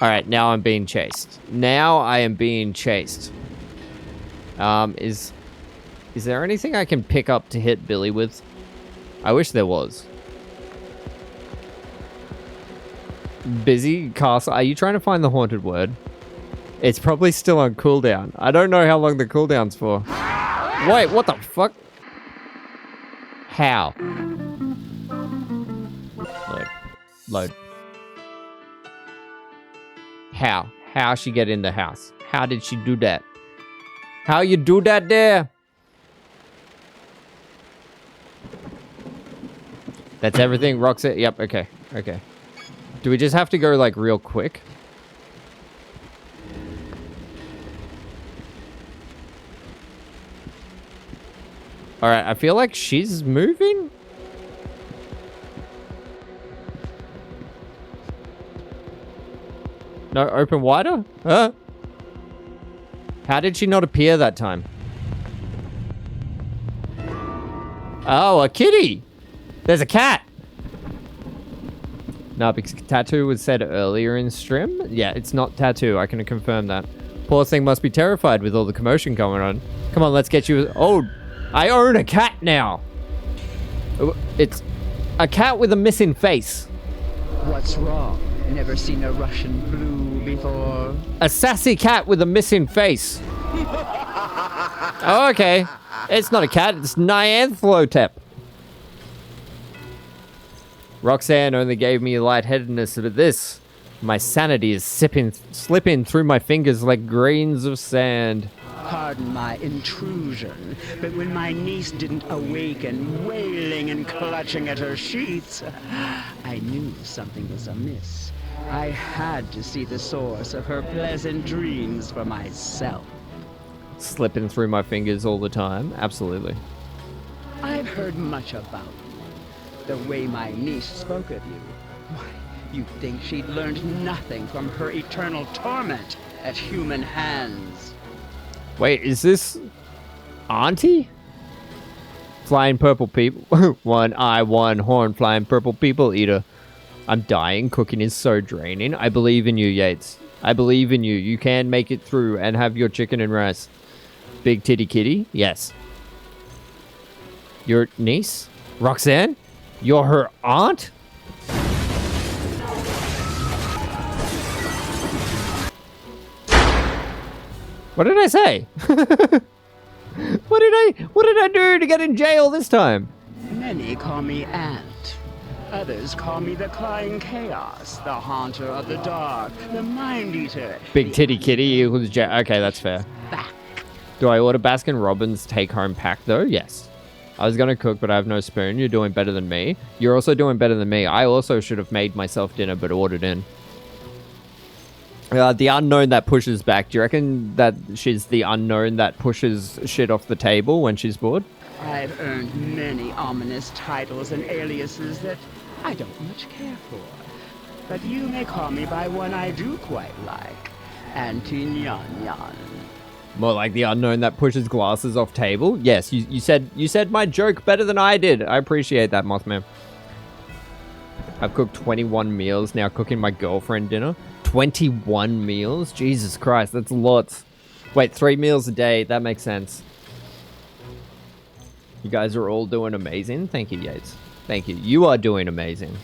All right, now I'm being chased. Is there anything I can pick up to hit Billy with? I wish there was. Busy castle. Are you trying to find the haunted word? It's probably still on cooldown. I don't know how long the cooldown's for. Wait, what the fuck? How? Load. How she get in the house? How did she do that? How you do that there? That's everything. Roxette. Yep. Okay. Do we just have to go like real quick? All right. I feel like she's moving. No, open wider? Huh? How did she not appear that time? Oh, a kitty! There's a cat! No, because tattoo was said earlier in stream. Yeah, it's not tattoo. I can confirm that. Poor thing must be terrified with all the commotion going on. Come on, let's get you... Oh, I own a cat now. It's a cat with a missing face. What's wrong? Never seen a Russian blue before? A sassy cat with a missing face. Oh, okay. It's not a cat. It's Nyanthotep. Roxanne only gave me lightheadedness, but this, my sanity is slipping through my fingers like grains of sand. Pardon my intrusion, but when my niece didn't awaken, wailing and clutching at her sheets, I knew something was amiss. I had to see the source of her pleasant dreams for myself. Slipping through my fingers all the time? Absolutely. I've heard much about you. The way my niece spoke of you. Why, you'd think she'd learned nothing from her eternal torment at human hands. Wait, is this Auntie? Flying purple people. One eye, one horn, flying purple people eater. I'm dying. Cooking is so draining. I believe in you, Yates. I believe in you. You can make it through and have your chicken and rice. Big titty kitty? Yes. Your niece? Roxanne? You're her aunt? What did I say? What did I do to get in jail this time? Many call me Aunt. Others call me the Crying Chaos, the Haunter of the Dark, the Mind Eater. Big titty kitty equals jail. Okay, that's fair. Back. Do I order Baskin Robbins take-home pack though? Yes. I was gonna cook, but I have no spoon. You're doing better than me. You're also doing better than me. I also should have made myself dinner, but ordered in. The unknown that pushes back. Do you reckon that she's the unknown that pushes shit off the table when she's bored? I've earned many ominous titles and aliases that I don't much care for. But you may call me by one I do quite like. Auntie Nyan Nyan. More like the unknown that pushes glasses off table? Yes, you said my joke better than I did. I appreciate that, Mothman. I've cooked 21 meals, now cooking my girlfriend dinner. 21 meals? Jesus Christ, that's lots. Wait, 3 meals a day, that makes sense. You guys are all doing amazing. Thank you, Yates. Thank you. You are doing amazing.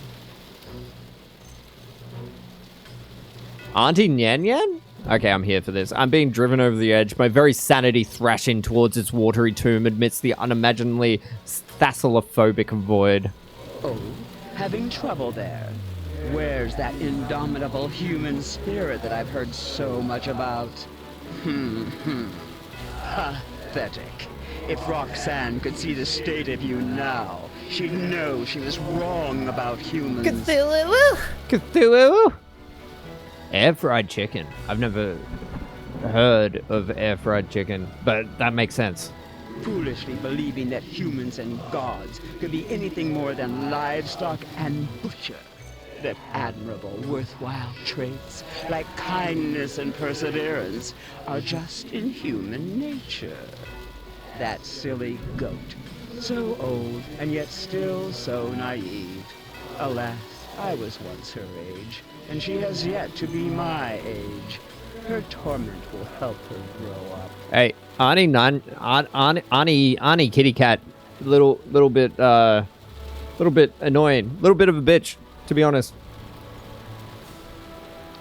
Auntie Nyan Nyan? Okay, I'm here for this. I'm being driven over the edge, my very sanity thrashing towards its watery tomb amidst the unimaginably thassalophobic void. Oh, having trouble there? Where's that indomitable human spirit that I've heard so much about? Pathetic. If Roxanne could see the state of you now, she'd know she was wrong about humans. Cthulhu! Cthulhu! Air fried chicken. I've never heard of air fried chicken, but that makes sense. Foolishly believing that humans and gods could be anything more than livestock and butcher. That admirable, worthwhile traits, like kindness and perseverance, are just in human nature. That silly goat, so old and yet still so naive. Alas, I was once her age, and she has yet to be my age. Her torment will help her grow up. Hey, Annie kitty cat, little bit annoying, little bit of a bitch, to be honest.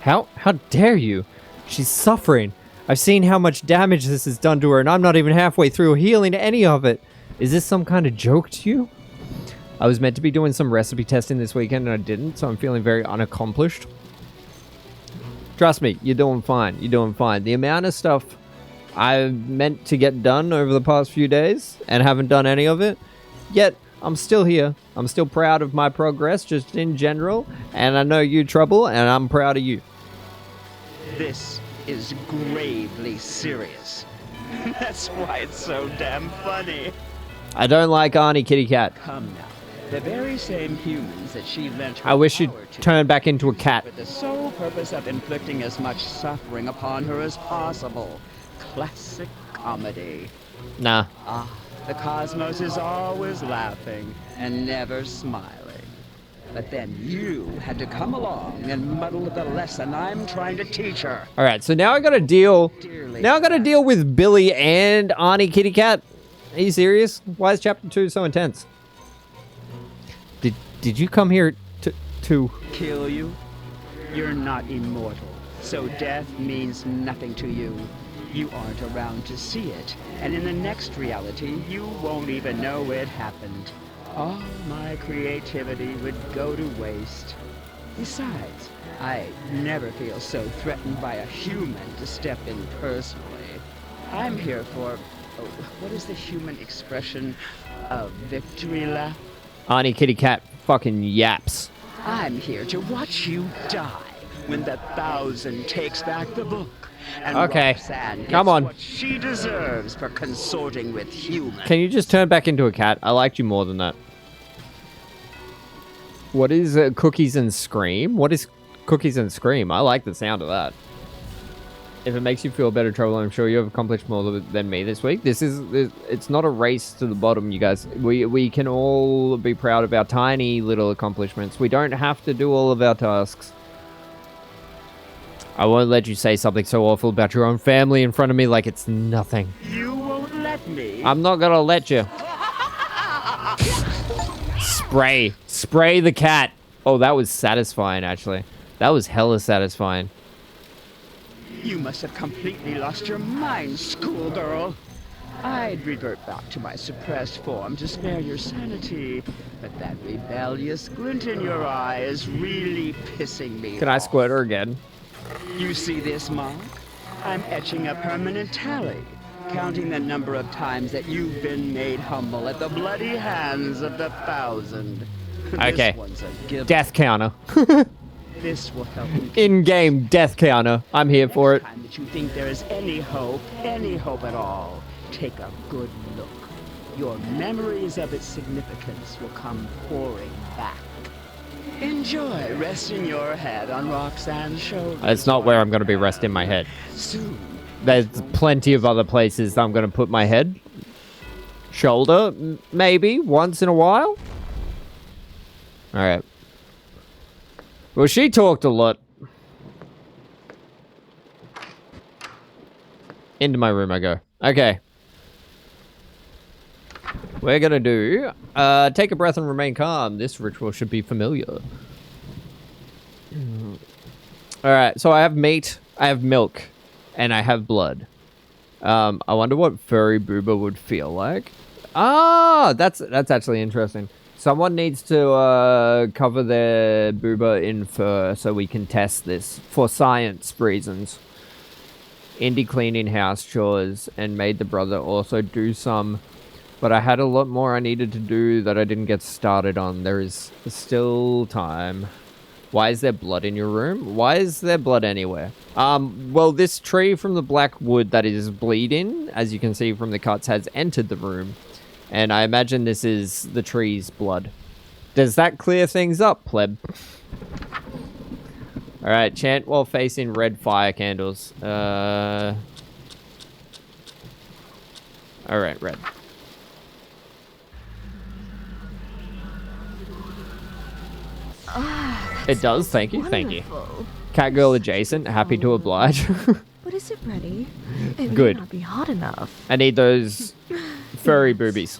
How dare you? She's suffering. I've seen how much damage this has done to her, and I'm not even halfway through healing any of it. Is this some kind of joke to you? I was meant to be doing some recipe testing this weekend, and I didn't, so I'm feeling very unaccomplished. Trust me, you're doing fine. You're doing fine. The amount of stuff I meant to get done over the past few days, and haven't done any of it, yet I'm still here. I'm still proud of my progress, just in general, and I know you, Trouble, and I'm proud of you. This is gravely serious. That's why it's so damn funny. I don't like Arnie Kitty Cat. Come now, The very same humans that she lent her I wish you'd power to turn back into a cat. with the sole purpose of inflicting as much suffering upon her as possible. Classic comedy. Nah. Ah, the cosmos is always laughing and never smiling. But then you had to come along and muddle the lesson I'm trying to teach her. All right, so now I got to deal. Now I got to deal with Billy and Arnie Kitty Cat. Are you serious? Why is chapter 2 so intense? Did you come here to Kill you? You're not immortal, so death means nothing to you. You aren't around to see it, and in the next reality, you won't even know it happened. All my creativity would go to waste. Besides, I never feel so threatened by a human to step in personally. I'm here for, what is the human expression? A victory lap? Arnie Kitty Cat fucking yaps? I'm here to watch you die when the 1,000 takes back the book. And Okay, Roxanne gets come on. what she deserves for consorting with humans. Can you just turn back into a cat? I liked you more than that. What is Cookies and Scream? What is Cookies and Scream? I like the sound of that. If it makes you feel better, Trouble, I'm sure you have accomplished more than me this week. It's not a race to the bottom, you guys. We can all be proud of our tiny little accomplishments. We don't have to do all of our tasks. I won't let you say something so awful about your own family in front of me like it's nothing. You won't let me. I'm not gonna let you. Spray the cat. Oh, that was satisfying, actually. That was hella satisfying. You must have completely lost your mind, schoolgirl. I'd revert back to my suppressed form to spare your sanity, but that rebellious glint in your eye is really pissing me Can I off. squirt her again? You see this mark? I'm etching a permanent tally, counting the number of times that you've been made humble at the bloody hands of the 1,000. Okay. This one's a given. Death counter. This will help you. In-game death counter. I'm here for it. Next time that you think there is any hope at all, take a good look. Your memories of its significance will come pouring back. Enjoy resting your head on Roxanne's shoulder. It's not where I'm going to be resting my head. Soon. There's plenty of other places I'm going to put my head. Shoulder, maybe, once in a while. Alright. Well, she talked a lot. Into my room I go. Okay. We're gonna do, take a breath and remain calm. This ritual should be familiar. Alright, so I have meat, I have milk, and I have blood. I wonder what furry booba would feel like. Ah, that's actually interesting. Someone needs to cover their booba in fur so we can test this for science reasons. Indy cleaning house chores and made the brother also do some, but I had a lot more I needed to do that I didn't get started on. There is still time. Why is there blood in your room? Why is there blood anywhere? Well, this tree from the black wood that is bleeding, as you can see from the cuts, has entered the room. And I imagine this is the tree's blood. Does that clear things up, pleb? Alright, chant while facing red fire candles. Alright, red. It does, thank you, thank you. Catgirl adjacent, happy to oblige. But is it ready? It Good. may not be hot enough. I need those furry boobies.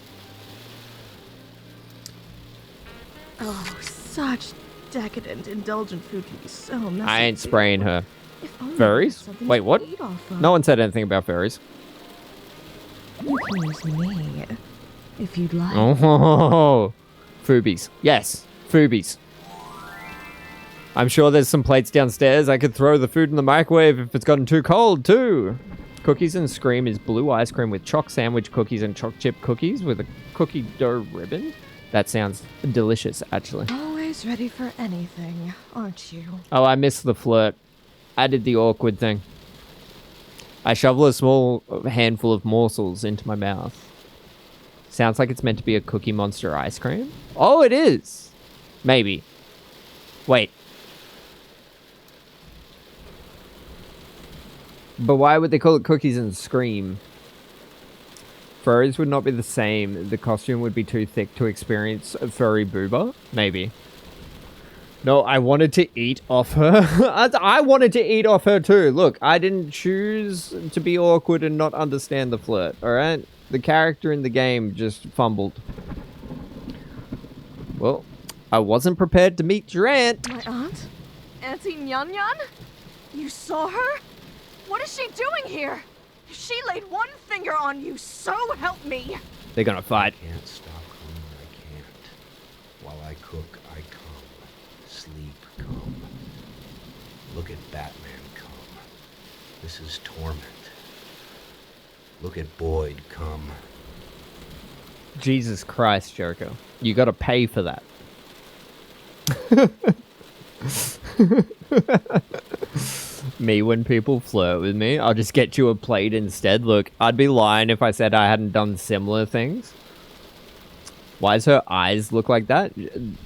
Oh, such decadent, indulgent food can be so messy. I ain't spraying her. If only Furries? something Wait, to what? eat off of. No one said anything about furries. You can use me if you'd like. Oh, Foobies. Yes, Foobies. I'm sure there's some plates downstairs. I could throw the food in the microwave if it's gotten too cold, too. Cookies and Scream is blue ice cream with choc sandwich cookies and choc chip cookies with a cookie dough ribbon. That sounds delicious, actually. Always ready for anything, aren't you? Oh, I missed the flirt. I did the awkward thing. I shovel a small handful of morsels into my mouth. Sounds like it's meant to be a Cookie Monster ice cream. Oh, it is. Maybe. Wait. But why would they call it Cookies and Scream? Furries would not be the same. The costume would be too thick to experience a furry booba. Maybe. No, I wanted to eat off her. I wanted to eat off her too. Look, I didn't choose to be awkward and not understand the flirt, alright? The character in the game just fumbled. Well, I wasn't prepared to meet your aunt. My aunt? Auntie Nyan Nyan? You saw her? What is she doing here? She laid one finger on you, so help me! They're gonna fight. I can't stop coming, I can't. While I cook, I come. Sleep, come. Look at Batman, come. This is torment. Look at Boyd, come. Jesus Christ, Jericho. You gotta pay for that. Me, when people flirt with me, I'll just get you a plate instead. Look, I'd be lying if I said I hadn't done similar things. Why does her eyes look like that?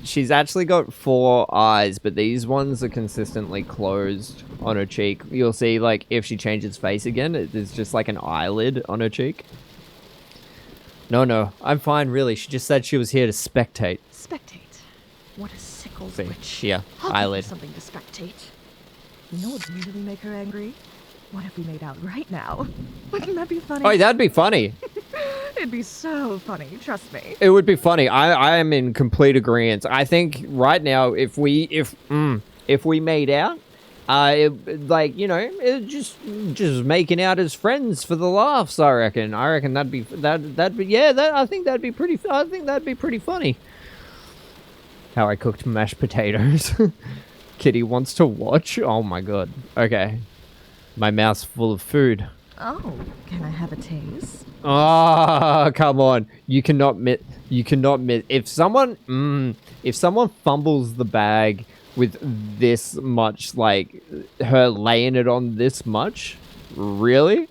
She's actually got 4 eyes, but these ones are consistently closed on her cheek. You'll see, like, if she changes face again, there's just like an eyelid on her cheek. No, I'm fine, really. She just said she was here to spectate. Spectate? What a sickles See, witch. yeah, I'll eyelid. give her something to spectate. You know what would really make her angry? What if we made out right now? Wouldn't that be funny? Oh, that'd be funny. It'd be so funny, trust me. It would be funny. I am in complete agreement. I think right now, if we made out, like, you know, it just making out as friends for the laughs. I reckon that'd be I think that'd be pretty funny. How I cooked mashed potatoes. Kitty wants to watch. Oh my god. Okay, my mouth's full of food. Oh, can I have a taste? Ah, come on. You cannot miss. If someone fumbles the bag with this much, like her laying it on this much, really?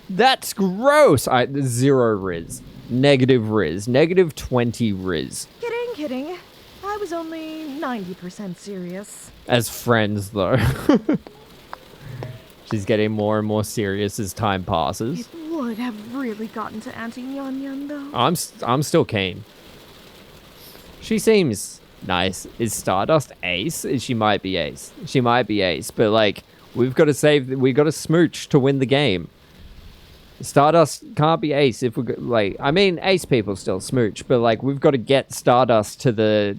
That's gross. Zero Riz. Negative Riz. Negative 20 Riz. Kidding. I was only 90% serious. As friends, though. She's getting more and more serious as time passes. It would have really gotten to Auntie Nyan Nyan, though. I'm still keen. She seems nice. Is Stardust ace? She might be ace. But like, we've got to smooch to win the game. Stardust can't be ace if we like. I mean, ace people still smooch, but like, we've got to get Stardust to the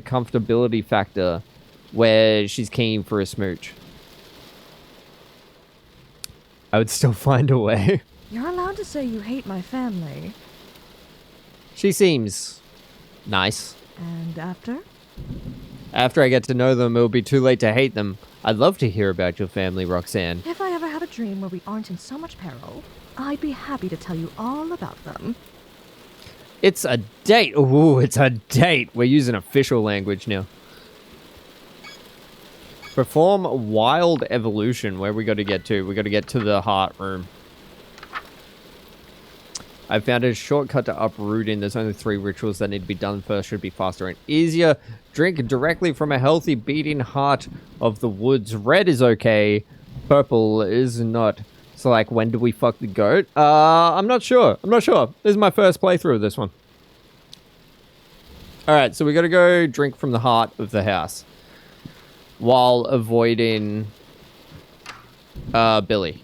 comfortability factor where she's keen for a smooch. I would still find a way. You're allowed to say you hate my family. She seems nice. And after? After I get to know them, it'll be too late to hate them. I'd love to hear about your family, Roxanne. If I ever have a dream where we aren't in so much peril, I'd be happy to tell you all about them. It's a date. Ooh, it's a date. We're using official language now. Perform wild evolution. Where we got to get to? We got to get to the heart room. I found a shortcut to uprooting. There's only 3 rituals that need to be done first. Should be faster and easier. Drink directly from a healthy beating heart of the woods. Red is okay. Purple is not. So, like, when do we fuck the goat? I'm not sure. This is my first playthrough of this one. Alright, so we got to go drink from the heart of the house. While avoiding Billy.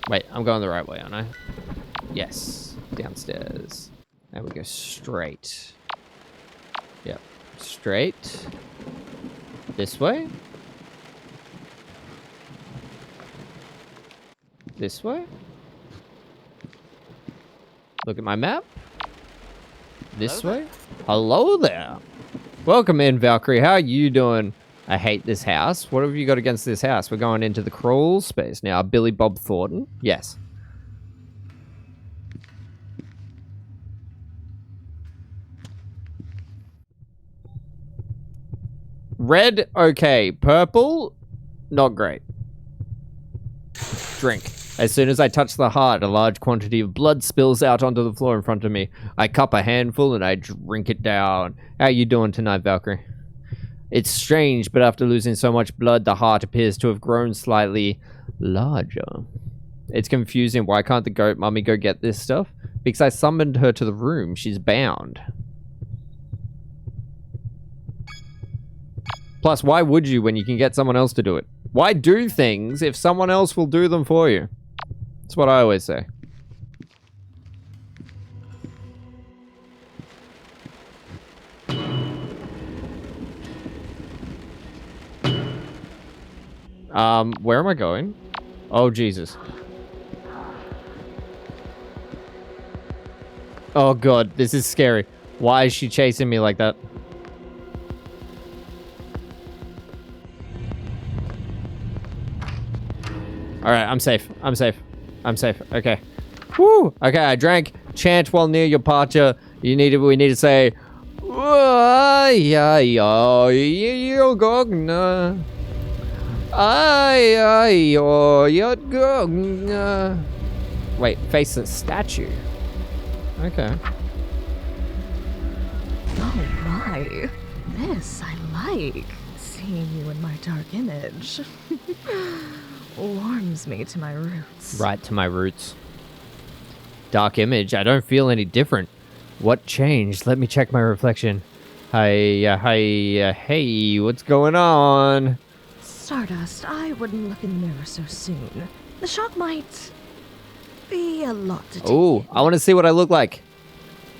Wait, I'm going the right way, aren't I? Yes. Downstairs. And we go straight. Yep. Straight. This way. This way. Look at my map. This way. Hello there. Welcome in, Valkyrie. How are you doing? I hate this house. What have you got against this house? We're going into the crawl space now. Billy Bob Thornton. Yes. Red, okay. Purple, not great. Drink. As soon as I touch the heart, a large quantity of blood spills out onto the floor in front of me. I cup a handful and I drink it down. How you doing tonight, Valkyrie? It's strange, but after losing so much blood, the heart appears to have grown slightly larger. It's confusing. Why can't the goat mummy go get this stuff? Because I summoned her to the room. She's bound. Plus, why would you when you can get someone else to do it? Why do things if someone else will do them for you? That's what I always say. Where am I going? Oh, Jesus. Oh, God, this is scary. Why is she chasing me like that? Alright, I'm safe. I'm safe. I'm safe. Okay. Woo! Okay, I drank. Chant while near your departure. We need to say... Wait, face the statue. Okay. Oh my. This I like. Seeing you in my dark image. Warms me to my roots. Right to my roots. Dark image? I don't feel any different. What changed? Let me check my reflection. Hey, what's going on? Stardust, I wouldn't look in the mirror so soon. The shock might be a lot to take. Ooh, I want to see what I look like.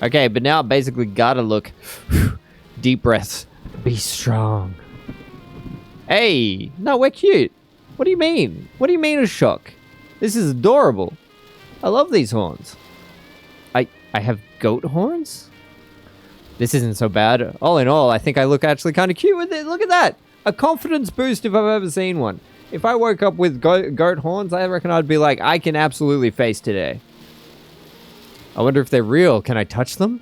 Okay, but now I basically gotta look. Deep breaths. Be strong. Hey, no, we're cute. What do you mean? What do you mean a shock? This is adorable. I love these horns. I have goat horns? This isn't so bad. All in all, I think I look actually kind of cute with it. Look at that. A confidence boost if I've ever seen one. If I woke up with goat horns, I reckon I'd be like, I can absolutely face today. I wonder if they're real. Can I touch them?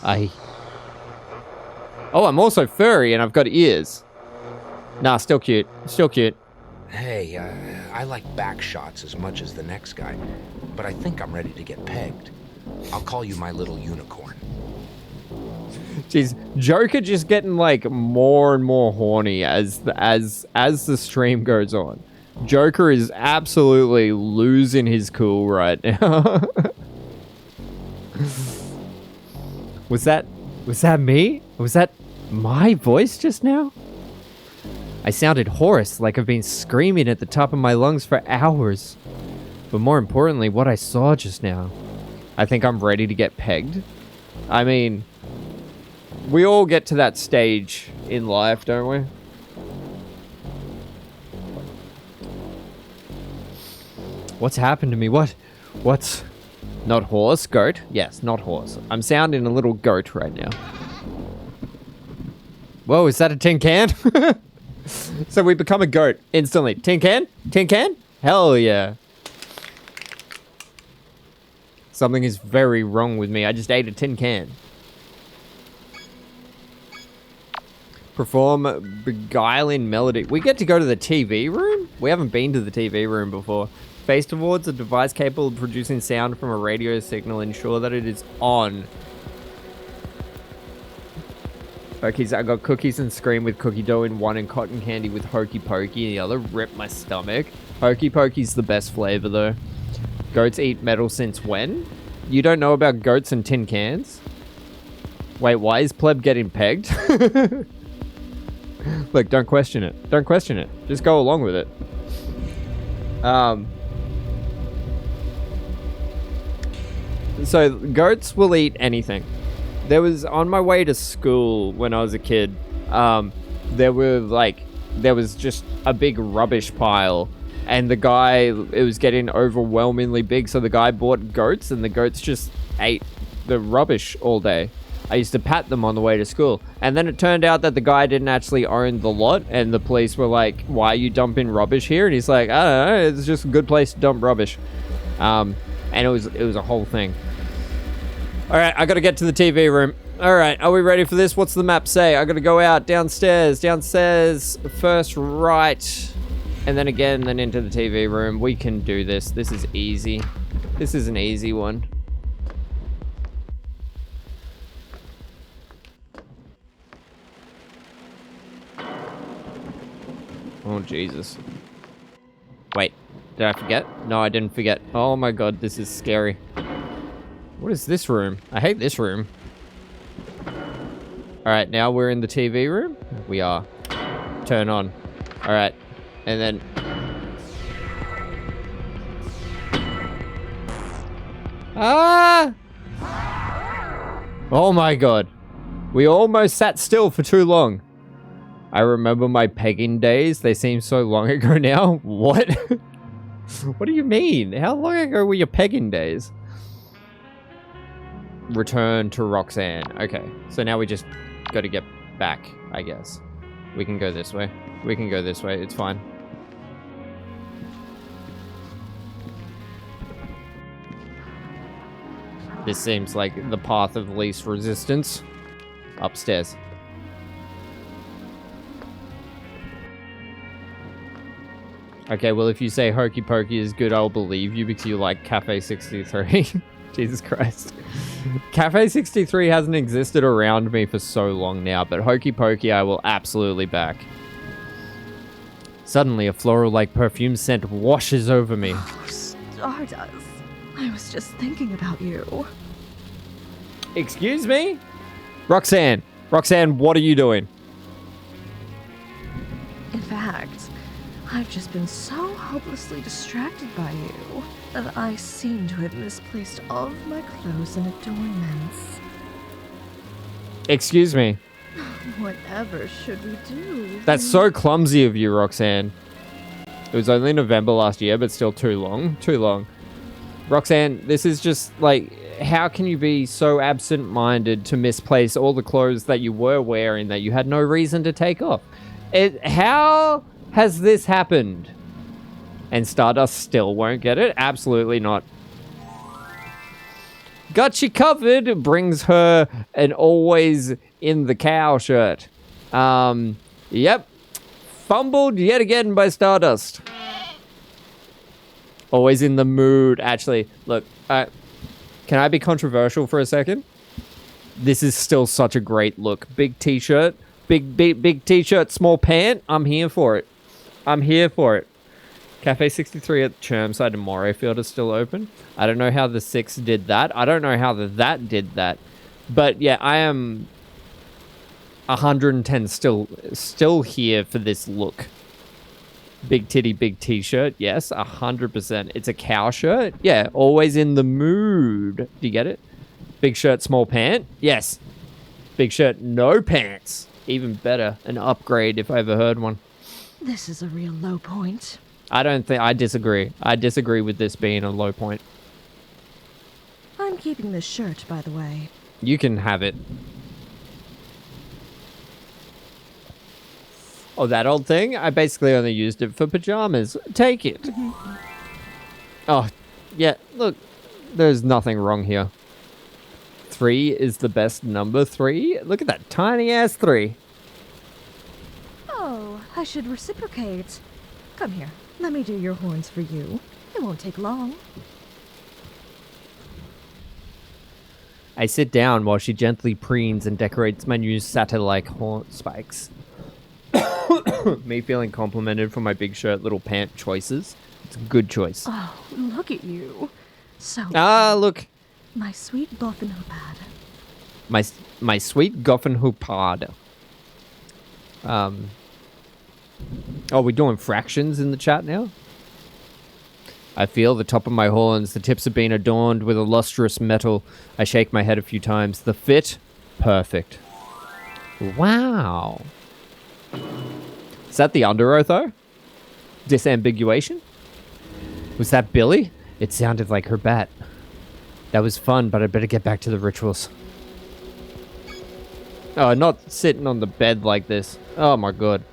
Oh, I'm also furry and I've got ears. Nah, still cute. Still cute. Hey, I like back shots as much as the next guy, but I think I'm ready to get pegged. I'll call you my little unicorn. Jeez, Joker just getting like more and more horny as the stream goes on. Joker is absolutely losing his cool right now. Was that me? Was that my voice just now? I sounded hoarse, like I've been screaming at the top of my lungs for hours. But more importantly, what I saw just now. I think I'm ready to get pegged. I mean, we all get to that stage in life, don't we? What's happened to me? What's... Not horse? Goat? Yes, not horse. I'm sounding a little goat right now. Whoa, is that a tin can? So we become a goat instantly. Tin can? Tin can? Hell yeah. Something is very wrong with me. I just ate a tin can. Perform beguiling melody. We get to go to the TV room? We haven't been to the TV room before. Face towards a device capable of producing sound from a radio signal. Ensure that it is on. Okay, I got cookies and scream with cookie dough in one and cotton candy with hokey pokey in the other. Rip my stomach. Hokey pokey's the best flavor though. Goats eat metal since when? You don't know about goats and tin cans? Wait, why is Pleb getting pegged? Look, don't question it. Don't question it. Just go along with it. So, goats will eat anything. There was, on my way to school when I was a kid, there was just a big rubbish pile. And the guy, it was getting overwhelmingly big, so the guy bought goats, and the goats just ate the rubbish all day. I used to pat them on the way to school. And then it turned out that the guy didn't actually own the lot, and the police were like, why are you dumping rubbish here? And he's like, I don't know, it's just a good place to dump rubbish. And it was a whole thing. Alright, I gotta get to the TV room. Alright, are we ready for this? What's the map say? I gotta go out, downstairs, first right. And then again, then into the TV room. We can do this. This is easy. This is an easy one. Oh, Jesus. Wait, did I forget? No, I didn't forget. Oh my god, this is scary. What is this room? I hate this room. Alright, now we're in the TV room. We are. Turn on. Alright, and then... Ah! Oh my god. We almost sat still for too long. I remember my pegging days. They seem so long ago now. What? What do you mean? How long ago were your pegging days? Return to Roxanne. Okay, so now we just got to get back, I guess. We can go this way. We can go this way. It's fine. This seems like the path of least resistance. Upstairs. Okay, well, if you say Hokey Pokey is good, I'll believe you because you like Cafe 63. Jesus Christ. Cafe 63 hasn't existed around me for so long now, but Hokey Pokey I will absolutely back. Suddenly, a floral-like perfume scent washes over me. Oh, Stardust. I was just thinking about you. Excuse me? Roxanne. Roxanne, what are you doing? In fact, I've just been so hopelessly distracted by you that I seem to have misplaced all of my clothes and adornments. Excuse me. Whatever should we do? That's so clumsy of you, Roxanne. It was only November last year, but still too long. Too long. Roxanne, this is just like, how can you be so absent-minded to misplace all the clothes that you were wearing that you had no reason to take off? How has this happened? And Stardust still won't get it? Absolutely not. Got you covered brings her an always in the cow shirt. Yep. Fumbled yet again by Stardust. Always in the mood. Actually, look, can I be controversial for a second? This is still such a great look. Big t-shirt, big t-shirt, small pant. I'm here for it. I'm here for it. Cafe 63 at Chermside and Morayfield is still open. I don't know how the 6 did that. I don't know how the that did that. But yeah, I am 110 still here for this look. Big titty, big t-shirt. Yes, 100%. It's a cow shirt. Yeah, always in the mood. Do you get it? Big shirt, small pant. Yes. Big shirt, no pants. Even better. An upgrade if I ever heard one. This is a real low point. I disagree. I disagree with this being a low point. I'm keeping this shirt, by the way. You can have it. Oh, that old thing? I basically only used it for pajamas. Take it. Oh, yeah, look. There's nothing wrong here. 3 is the best number. 3? Look at that tiny-ass 3. Oh, I should reciprocate. Come here. Let me do your horns for you. It won't take long. I sit down while she gently preens and decorates my new satyr-like horn spikes. Me feeling complimented for my big shirt, little pant choices. It's a good choice. Oh, look at you. So... look. My sweet Goffenhupad. My sweet Goffenhupad. Oh, we're doing fractions in the chat now? I feel the top of my horns. The tips have been adorned with a lustrous metal. I shake my head a few times. The fit? Perfect. Wow. Is that the under though? Disambiguation? Was that Billy? It sounded like her bat. That was fun, but I better get back to the rituals. Oh, not sitting on the bed like this. Oh my god.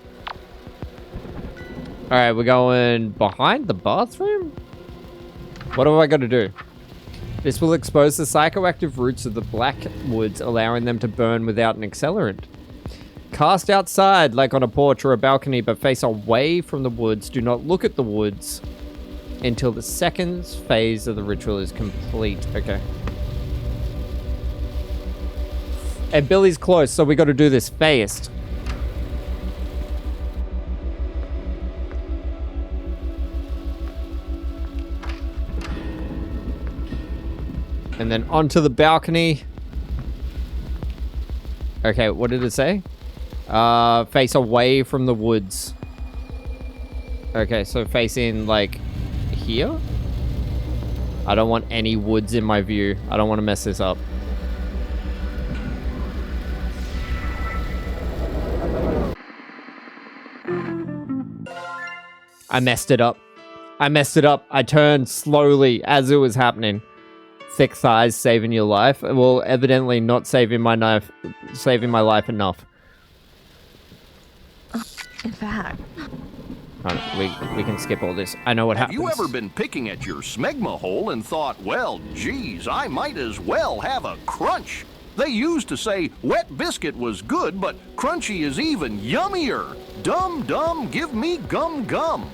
Alright, we're going behind the bathroom? What have I got to do? This will expose the psychoactive roots of the black woods, allowing them to burn without an accelerant. Cast outside, like on a porch or a balcony, but face away from the woods. Do not look at the woods until the second phase of the ritual is complete. Okay. And Billy's close, so we got to do this fast. And then onto the balcony. Okay, what did it say? Face away from the woods. Okay, so face in, like, here? I don't want any woods in my view. I don't want to mess this up. I messed it up. I turned slowly as it was happening. Thick thighs saving your life. Well, evidently not saving my life enough. In fact, we can skip all this. I know what happens. Have you ever been picking at your smegma hole and thought, well, geez, I might as well have a crunch? They used to say wet biscuit was good, but crunchy is even yummier. Dum dum, give me gum gum.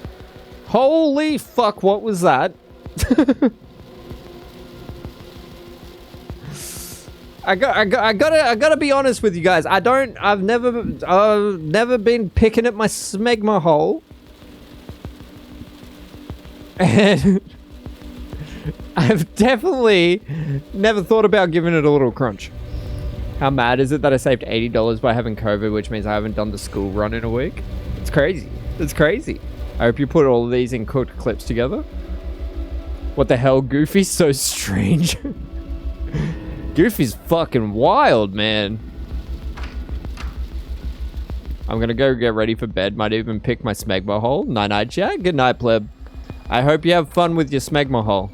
Holy fuck, what was that? I gotta be honest with you guys. I've never been picking at my smegma hole. And I've definitely never thought about giving it a little crunch. How mad is it that I saved $80 by having COVID, which means I haven't done the school run in a week? It's crazy. It's crazy. I hope you put all of these in cooked clips together. What the hell? Goofy's so strange. Goofy's fucking wild, man. I'm gonna go get ready for bed. Might even pick my smegma hole. Night-night, chat. Good night, pleb. I hope you have fun with your smegma hole.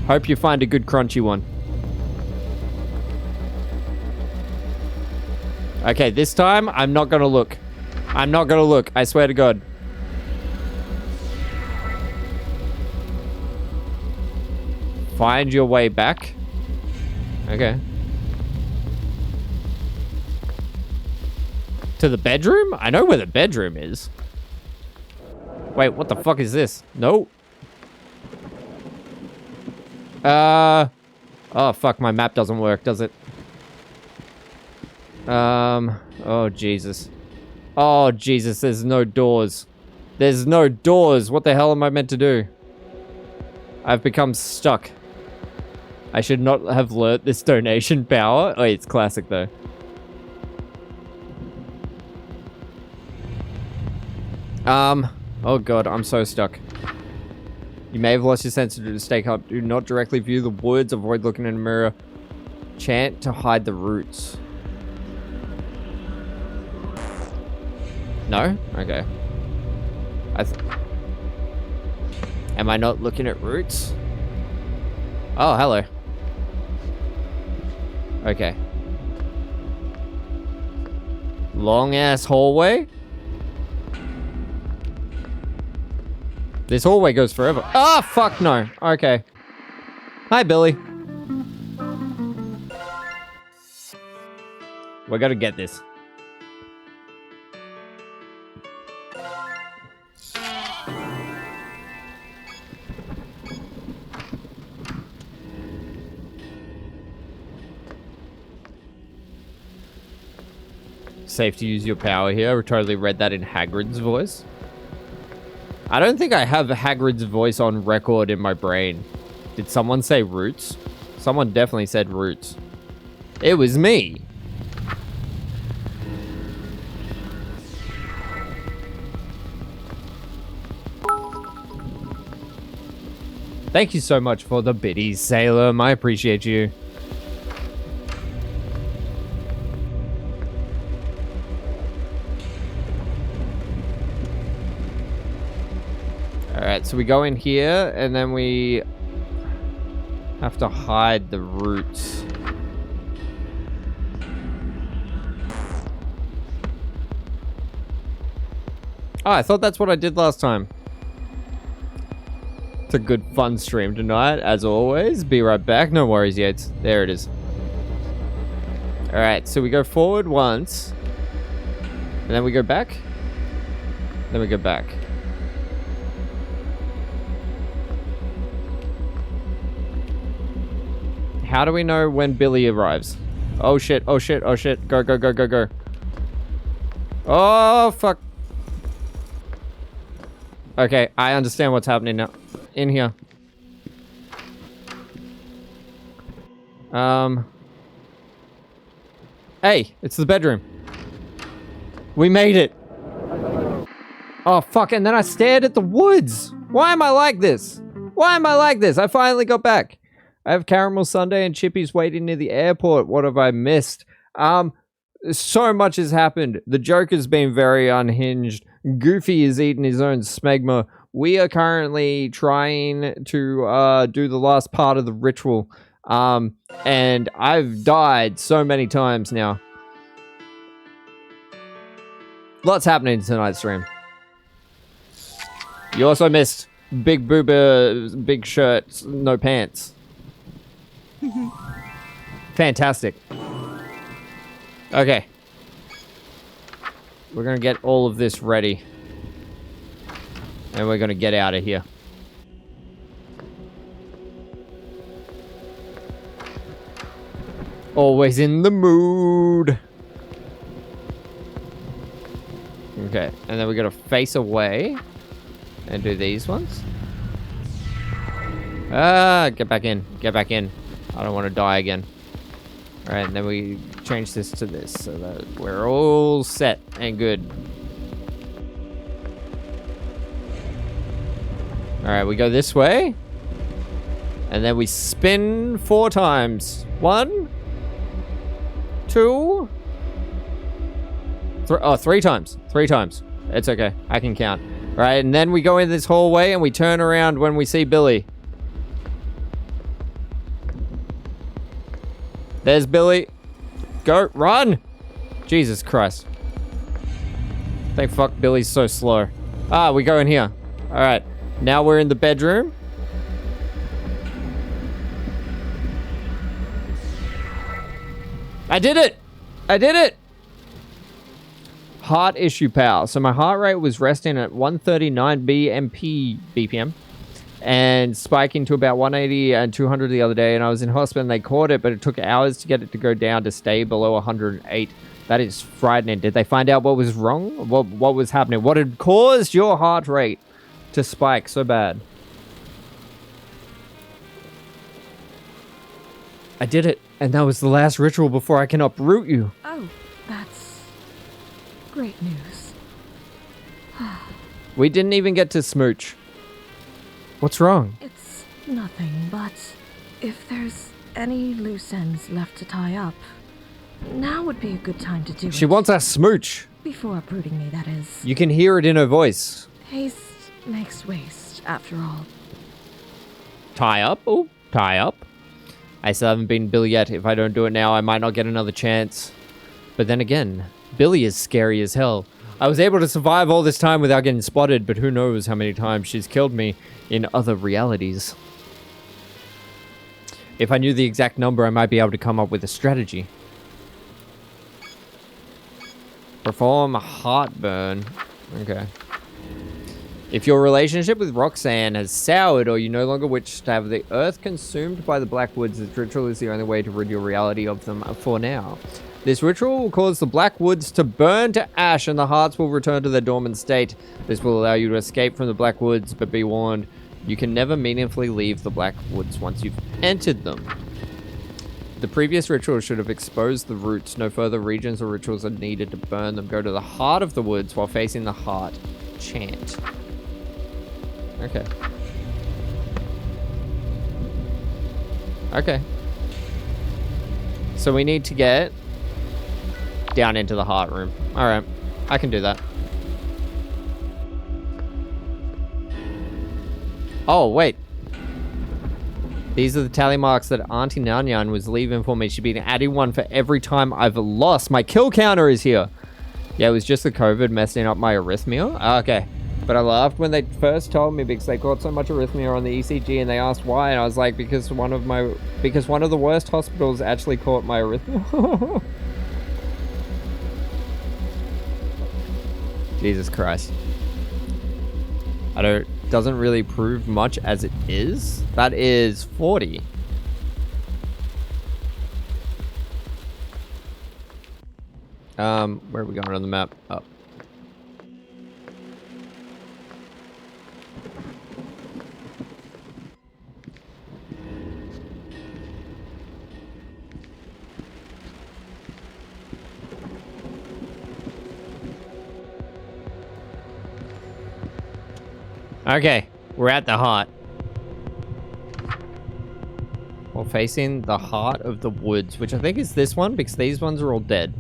Hope you find a good crunchy one. Okay, this time, I'm not gonna look. I'm not gonna look. I swear to God. Find your way back. Okay. To the bedroom? I know where the bedroom is. Wait, what the fuck is this? No. Oh, fuck. My map doesn't work, does it? Oh, Jesus. Oh, Jesus. There's no doors. There's no doors. What the hell am I meant to do? I've become stuck. I should not have learnt this donation power. Oh, it's classic, though. Oh god, I'm so stuck. You may have lost your sense to stake up. Do not directly view the woods. Avoid looking in a mirror. Chant to hide the roots. No? Okay. Am I not looking at roots? Oh, hello. Okay. Long ass hallway. This hallway goes forever. Ah, fuck no. Okay. Hi, Billy. We're gonna get this. Safe to use your power here. I totally read that in Hagrid's voice. I don't think I have Hagrid's voice on record in my brain. Did someone say roots? Someone definitely said roots. It was me. Thank you so much for the biddies, Salem. I appreciate you. Alright, so we go in here, and then we have to hide the roots. Oh, I thought that's what I did last time. It's a good fun stream tonight, as always. Be right back. No worries, Yates. There it is. Alright, so we go forward once. And then we go back. Then we go back. How do we know when Billy arrives? Oh shit, oh shit, oh shit. Go, go, go, go, go. Oh, fuck. Okay, I understand what's happening now. In here. Hey, it's the bedroom. We made it. Oh, fuck, and then I stared at the woods. Why am I like this? Why am I like this? I finally got back. I have caramel sundae and chippies waiting near the airport. What have I missed? So much has happened. The Joker's been very unhinged. Goofy is eating his own smegma. We are currently trying to do the last part of the ritual. And I've died so many times now. Lots happening tonight's stream. You also missed big boober, big shirt, no pants. Fantastic. Okay. We're gonna get all of this ready. And we're gonna get out of here. Always in the mood. Okay, and then we gotta face away and do these ones. Ah, get back in, get back in. I don't want to die again. All right, and then we change this to this so that we're all set and good. All right, we go this way. And then we spin 4 times. 1, 2, 3. Oh, 3 times. 3 times. It's okay. I can count. All right, and then we go in this hallway and we turn around when we see Billy. There's Billy. Go, run! Jesus Christ. Thank fuck Billy's so slow. Ah, we go in here. All right, now we're in the bedroom. I did it! I did it! Heart issue, pal. So my heart rate was resting at 139 BPM and spiking to about 180 and 200 the other day, and I was in hospital and they caught it, but it took hours to get it to go down to stay below 108. That is frightening. Did they find out what was wrong? What was happening? What had caused your heart rate to spike so bad? I did it, and that was the last ritual before I can uproot you. Oh, that's great news. We didn't even get to smooch. What's wrong? It's nothing, but if there's any loose ends left to tie up, now would be a good time to do it. She wants a smooch. Before uprooting me, that is. You can hear it in her voice. Haste makes waste, after all. Tie up? Oh, tie up. I still haven't beaten Billy yet. If I don't do it now, I might not get another chance. But then again, Billy is scary as hell. I was able to survive all this time without getting spotted, but who knows how many times she's killed me in other realities. If I knew the exact number, I might be able to come up with a strategy. Perform a heartburn. Okay. If your relationship with Roxanne has soured or you no longer wish to have the earth consumed by the Black Woods, this ritual is the only way to rid your reality of them for now. This ritual will cause the Black Woods to burn to ash and the hearts will return to their dormant state. This will allow you to escape from the Black Woods, but be warned, you can never meaningfully leave the Black Woods once you've entered them. The previous ritual should have exposed the roots. No further regions or rituals are needed to burn them. Go to the heart of the woods while facing the heart. Chant. Okay. Okay. So we need to get down into the heart room. Alright. I can do that. Oh, wait. These are the tally marks that Auntie Nyanyan was leaving for me. She'd been adding one for every time I've lost. My kill counter is here. Yeah, it was just the COVID messing up my arrhythmia. Okay. But I laughed when they first told me because they caught so much arrhythmia on the ECG and they asked why. And I was like, because one of the worst hospitals actually caught my arrhythmia. Jesus Christ. Doesn't really prove much as it is. That is 40. Where are we going on the map? Up. Okay, we're at the heart. We're facing the heart of the woods, which I think is this one, because these ones are all dead.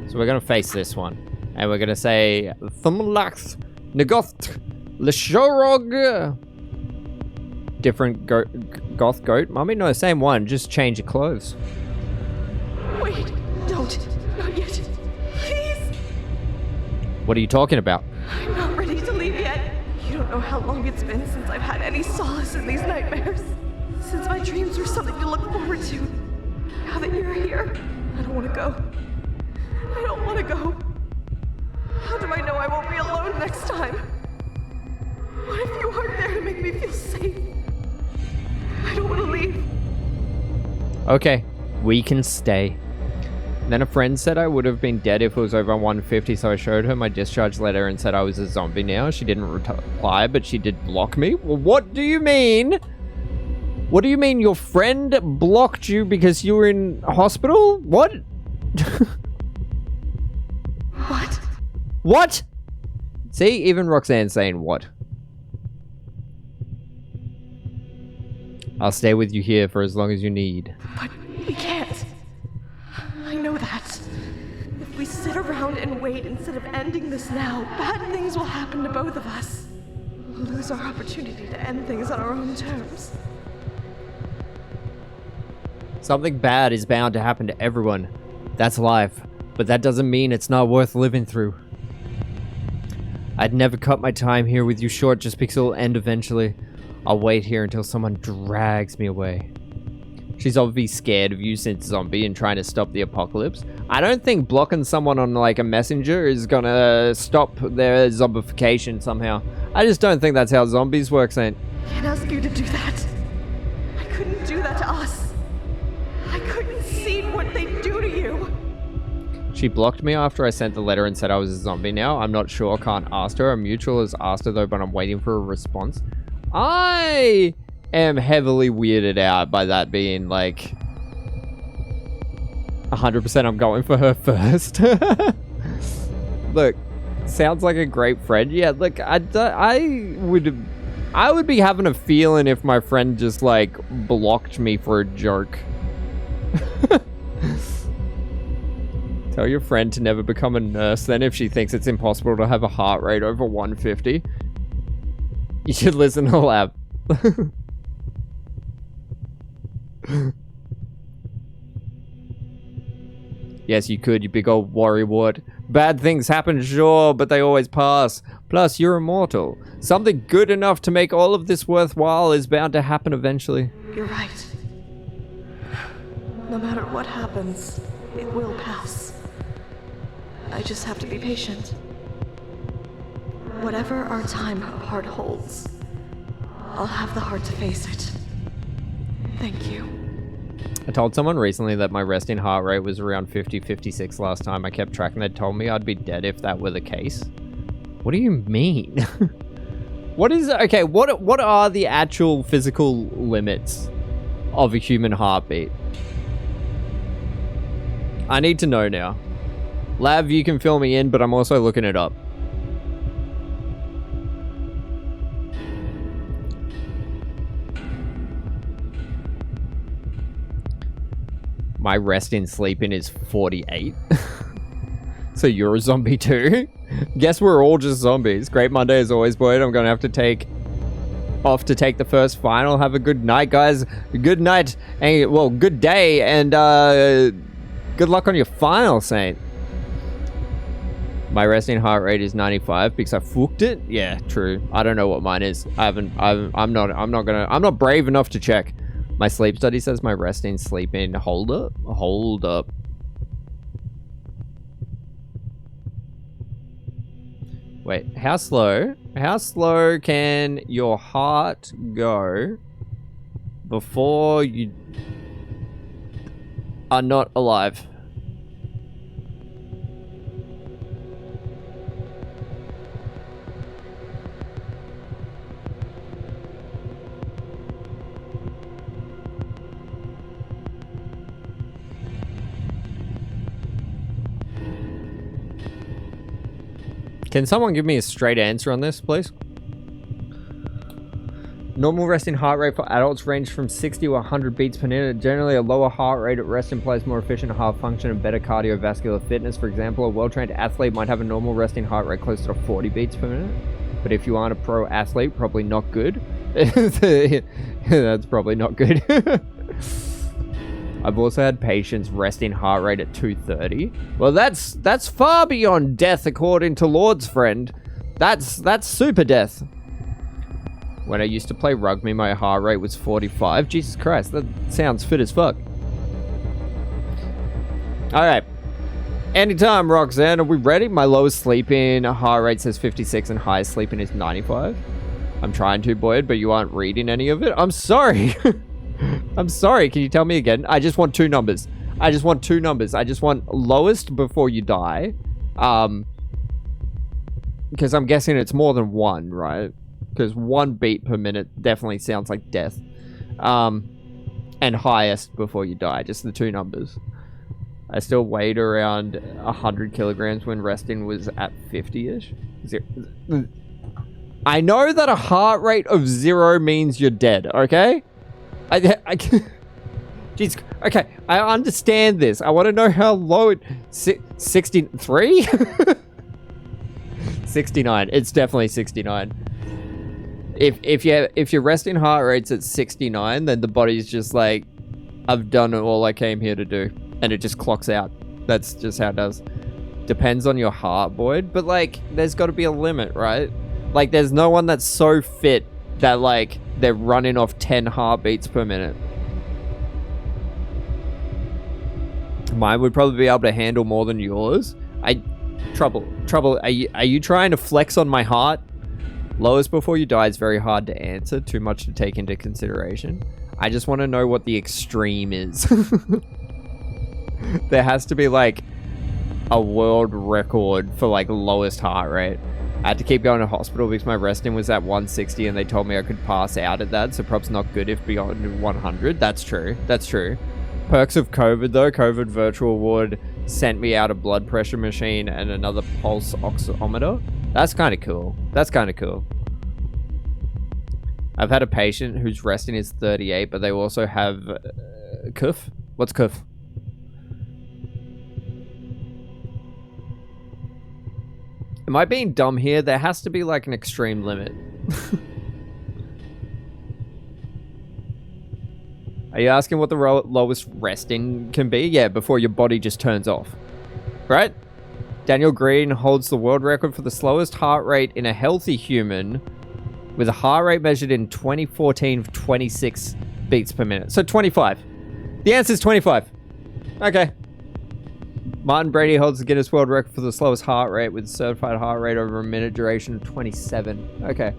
So we're gonna face this one. And we're gonna say, Thumlax Nagoth Lishorog. Different goth goat. Mummy, no, same one, just change your clothes. Wait, don't. Not yet. Please. What are you talking about? I'm not ready to leave yet. You don't know how long it's been since I've had any solace in these nightmares. Since my dreams were something to look forward to. Now that you're here, I don't want to go. I don't want to go. How do I know I won't be alone next time? What if you aren't there to make me feel safe? I don't want to leave. Okay, we can stay. Then a friend said I would have been dead if it was over 150, so I showed her my discharge letter and said I was a zombie now. She didn't reply, but she did block me. Well, what do you mean? What do you mean your friend blocked you because you were in hospital? What? What? What? See, even Roxanne's saying what? I'll stay with you here for as long as you need. But we can't. I know that. If we sit around and wait instead of ending this now, bad things will happen to both of us. We'll lose our opportunity to end things on our own terms. Something bad is bound to happen to everyone. That's life. But that doesn't mean it's not worth living through. I'd never cut my time here with you short just because it'll end eventually. I'll wait here until someone drags me away. She's obviously scared of you since zombie and trying to stop the apocalypse. I don't think blocking someone on like a messenger is gonna stop their zombification somehow. I just don't think that's how zombies work, Saint. I can't ask you to do that. I couldn't do that to us. I couldn't see what they do to you. She blocked me after I sent the letter and said I was a zombie now. I'm not sure, can't ask her. A mutual has asked her though, but I'm waiting for a response. I am heavily weirded out by that being like 100% I'm going for her first. Look, sounds like a great friend. Yeah, look, I would be having a feeling if my friend just like blocked me for a joke. Tell your friend to never become a nurse then if she thinks it's impossible to have a heart rate over 150. You should listen to Lab. Yes, you could, you big old worrywart. Bad things happen, sure, but they always pass. Plus, you're immortal. Something good enough to make all of this worthwhile is bound to happen eventually. You're right. No matter what happens, it will pass. I just have to be patient. Whatever our time apart holds, I'll have the heart to face it. Thank you. I told someone recently that my resting heart rate was around 50, 56 last time I kept track, and they told me I'd be dead if that were the case. What do you mean? What is... Okay, what are the actual physical limits of a human heartbeat? I need to know now. Lav, you can fill me in, but I'm also looking it up. My resting sleeping is 48. So you're a zombie too? Guess we're all just zombies. Great Monday as always, Boyd. I'm gonna have to take off to take the first final. Have a good night, guys. Good night. And, well, good day, and good luck on your final, Saint. My resting heart rate is 95 because I fucked it. Yeah, true. I don't know what mine is. I'm not brave enough to check. My sleep study says my resting sleeping. Hold up. Wait, how slow? How slow can your heart go before you are not alive? Can someone give me a straight answer on this, please? Normal resting heart rate for adults range from 60 to 100 beats per minute. Generally, a lower heart rate at rest implies more efficient heart function and better cardiovascular fitness. For example, a well-trained athlete might have a normal resting heart rate closer to 40 beats per minute. But if you aren't a pro athlete, probably not good. That's probably not good. I've also had patients resting heart rate at 230. Well, that's far beyond death, according to Lord's friend. That's super death. When I used to play rugby, my heart rate was 45. Jesus Christ, that sounds fit as fuck. Alright. Anytime, Roxanne. Are we ready? My lowest sleep-in heart rate says 56 and highest sleep-in is 95. I'm trying to, Boyd, but you aren't reading any of it. I'm sorry. I'm sorry. Can you tell me again? I just want two numbers. I just want two numbers. I just want lowest before you die. Because I'm guessing it's more than one, right? Because 1 beat per minute definitely sounds like death. And highest before you die. Just the two numbers. I still weighed around 100 kilograms when resting was at 50-ish. I know that a heart rate of 0 means you're dead, okay? Jeez, okay, I understand this. I want to know how low it... 63? 69. It's definitely 69. If your resting heart rate's at 69, then the body's just like, I've done all I came here to do. And it just clocks out. That's just how it does. Depends on your heart, Boyd. But, like, there's got to be a limit, right? Like, there's no one that's so fit that, like, they're running off 10 heartbeats per minute. Mine would probably be able to handle more than yours. Trouble. Are you trying to flex on my heart? Lowest before you die is very hard to answer. Too much to take into consideration. I just want to know what the extreme is. There has to be, like, a world record for, like, lowest heart rate. I had to keep going to hospital because my resting was at 160 and they told me I could pass out at that, so probably not good if beyond 100. That's true. That's true. Perks of COVID, though. COVID virtual ward sent me out a blood pressure machine and another pulse oximeter. That's kind of cool. That's kind of cool. I've had a patient whose resting is 38, but they also have cuff. What's cuff? Am I being dumb here? There has to be, like, an extreme limit. Are you asking what the lowest resting can be? Yeah, before your body just turns off. Right? Daniel Green holds the world record for the slowest heart rate in a healthy human with a heart rate measured in 2014 of 26 beats per minute. So 25. The answer is 25. Okay. Martin Brady holds the Guinness World Record for the slowest heart rate with a certified heart rate over a minute duration of 27. Okay.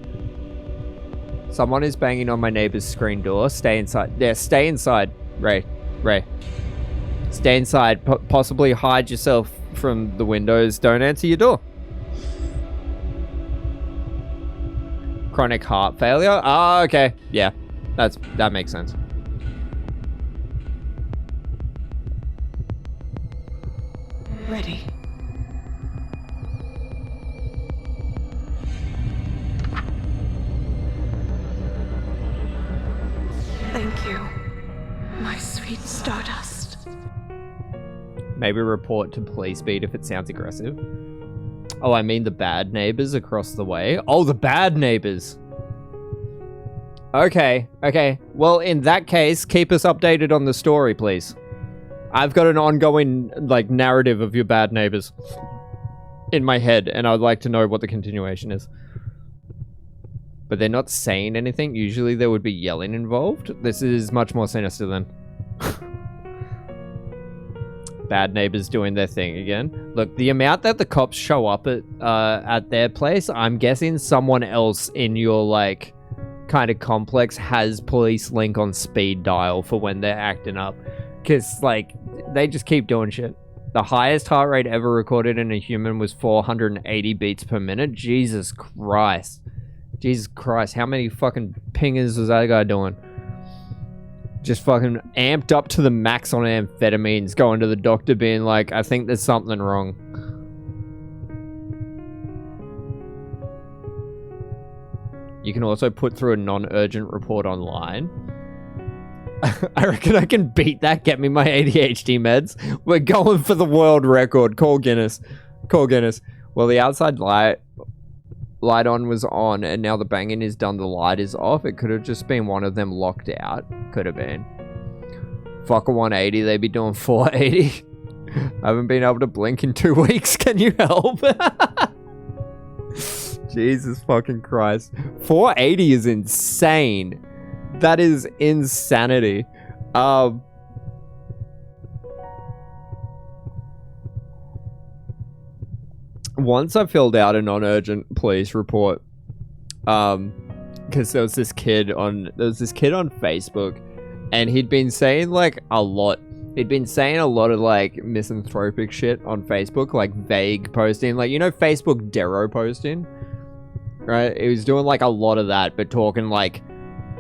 Someone is banging on my neighbor's screen door. Stay inside. Yeah, stay inside. Ray. Stay inside. Possibly hide yourself from the windows. Don't answer your door. Chronic heart failure. Ah, okay. Yeah, that makes sense. Ready. Thank you, my sweet Stardust. Maybe report to police beat if it sounds aggressive. Oh, I mean the bad neighbors across the way. Oh, the bad neighbors. Okay. Well, in that case, keep us updated on the story, please. I've got an ongoing, like, narrative of your bad neighbors in my head, and I'd like to know what the continuation is. But they're not saying anything. Usually there would be yelling involved. This is much more sinister then. bad neighbors doing their thing again. Look, the amount that the cops show up at their place, I'm guessing someone else in your, like, kind of complex has police link on speed dial for when they're acting up. Because, like, they just keep doing shit. The highest heart rate ever recorded in a human was 480 beats per minute. Jesus Christ. Jesus Christ. How many fucking pingers was that guy doing? Just fucking amped up to the max on amphetamines, going to the doctor being like, I think there's something wrong. You can also put through a non-urgent report online. I reckon I can beat that, get me my ADHD meds. We're going for the world record. Call Guinness. Call Guinness. Well, the outside light on was on, and now the banging is done, the light is off. It could have just been one of them locked out. Could have been. Fuck a 180, they be doing 480. I haven't been able to blink in 2 weeks. Can you help? Jesus fucking Christ. 480 is insane. That is insanity. Once I filled out a non-urgent police report, because there was this kid on Facebook, and he'd been saying like a lot. He'd been saying a lot of like misanthropic shit on Facebook, like vague posting, like, you know, Facebook Dero posting, right? He was doing like a lot of that, but talking like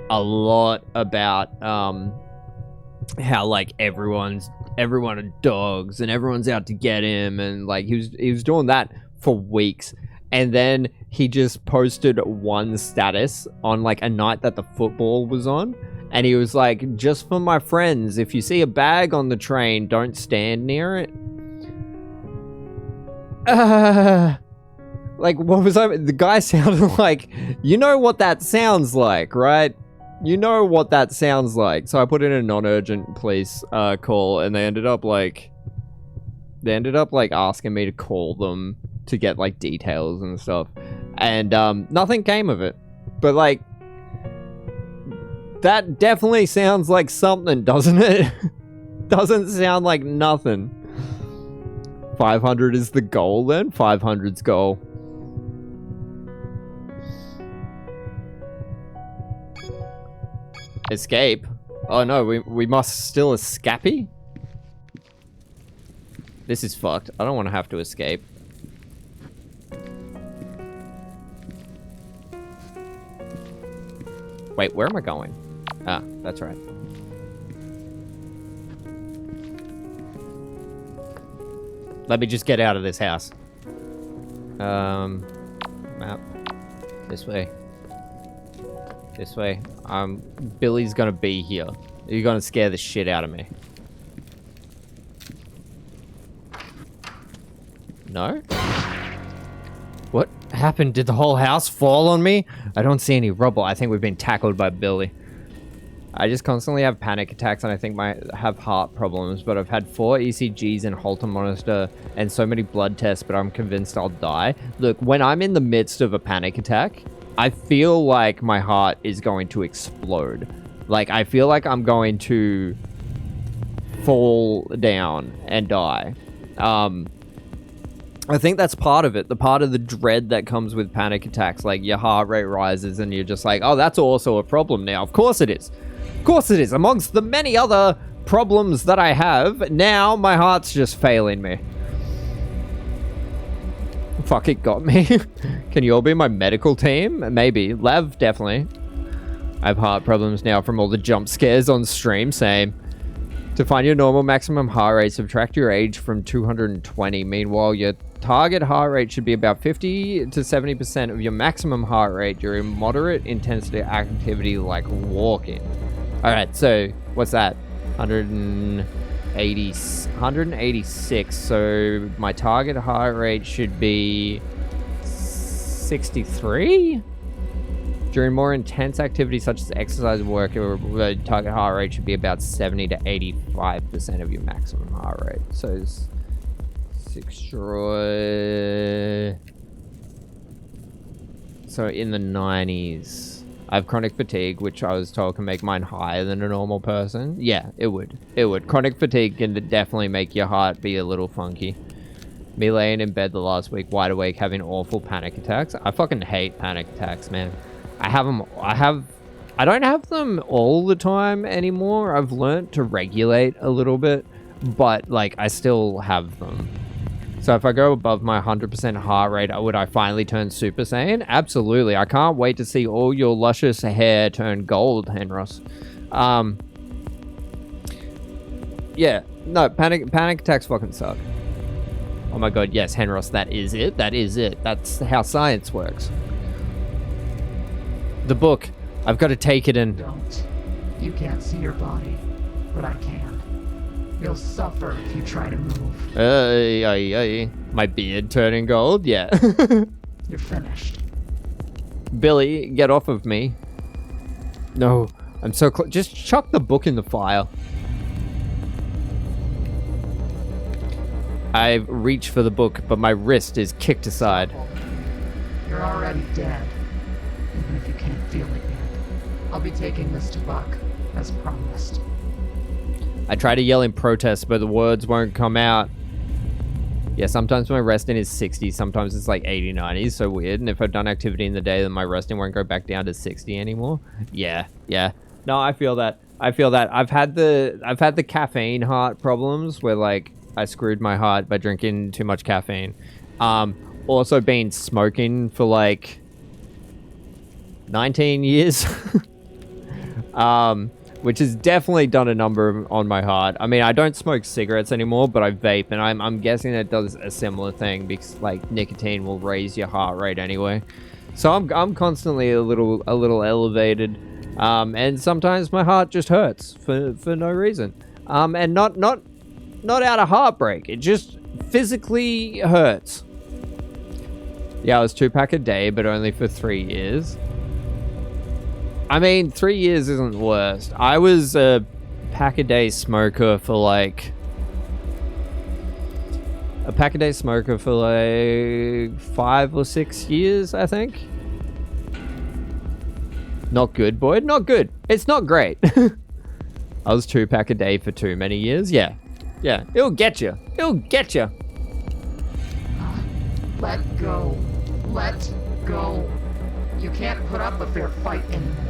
a lot about how like everyone are dogs and everyone's out to get him, and like he was doing that for weeks. And then he just posted one status on like a night that the football was on, and he was like, just for my friends, if you see a bag on the train, don't stand near it. Like, what was I? The guy sounded like, you know what that sounds like, right? You know what that sounds like. So I put in a non-urgent police call, and they ended up like asking me to call them to get like details and stuff, and nothing came of it. But like, that definitely sounds like something, doesn't it? Doesn't sound like nothing. 500 is the goal then? 500's goal. Escape? Oh no, we must still escape? This is fucked. I don't want to have to escape. Wait, where am I going? Ah, that's right. Let me just get out of this house. Map. This way. This way. Billy's gonna be here. You're gonna scare the shit out of me. No? What happened? Did the whole house fall on me? I don't see any rubble. I think we've been tackled by Billy. I just constantly have panic attacks, and I think I have heart problems, but I've had 4 ECGs and Holter monitor and so many blood tests, but I'm convinced I'll die. Look, when I'm in the midst of a panic attack, I feel like my heart is going to explode. Like, I feel like I'm going to fall down and die. I think that's part of it. The part of the dread that comes with panic attacks. Like, your heart rate rises and you're just like, oh, that's also a problem now. Of course it is. Of course it is. Amongst the many other problems that I have, now my heart's just failing me. Fuck, it got me. Can you all be my medical team? Maybe. Lev, definitely. I have heart problems now from all the jump scares on stream. Same. To find your normal maximum heart rate, subtract your age from 220. Meanwhile, your target heart rate should be about 50 to 70% of your maximum heart rate during moderate intensity activity like walking. Alright, so what's that? 186. So my target heart rate should be 63? During more intense activities such as exercise and work, your target heart rate should be about 70 to 85% of your maximum heart rate. So it's 6. So in the 90s. I have chronic fatigue, which I was told can make mine higher than a normal person. Yeah, it would. It would. Chronic fatigue can definitely make your heart be a little funky. Me laying in bed the last week, wide awake, having awful panic attacks. I fucking hate panic attacks, man. I don't have them all the time anymore. I've learned to regulate a little bit, but like I still have them. So if I go above my 100% heart rate, would I finally turn Super Saiyan? Absolutely. I can't wait to see all your luscious hair turn gold, Henros. Yeah, no, panic attacks fucking suck. Oh my god, yes, Henros, that is it. That is it. That's how science works. The book. I've got to take it in. Don't. You can't see your body, but I can. You'll suffer if you try to move. My beard turning gold? Yeah. You're finished. Billy, get off of me. No, I'm so close. Just chuck the book in the fire. I've reached for the book, but my wrist is kicked aside. You're already dead, even if you can't feel it yet. I'll be taking this to Buck, as promised. I try to yell in protest, but the words won't come out. Yeah, sometimes my resting is 60, sometimes it's like 80, 90, so weird. And if I've done activity in the day, then my resting won't go back down to 60 anymore. Yeah. No, I feel that. I've had the caffeine heart problems where like I screwed my heart by drinking too much caffeine. Also been smoking for like 19 years. Which has definitely done a number on my heart. I mean, I don't smoke cigarettes anymore, but I vape, and I'm guessing that does a similar thing because like nicotine will raise your heart rate anyway. So I'm constantly a little elevated, and sometimes my heart just hurts for no reason, and not out of heartbreak. It just physically hurts. Yeah, I was 2-pack a day, but only for 3 years. I mean, 3 years isn't the worst. I was a pack-a-day smoker for like... 5 or 6 years, I think. Not good, Boyd. Not good. It's not great. I was 2-pack a day for too many years. Yeah. It'll get you. It'll get you. Let go. Let go. You can't put up a fair fight anymore.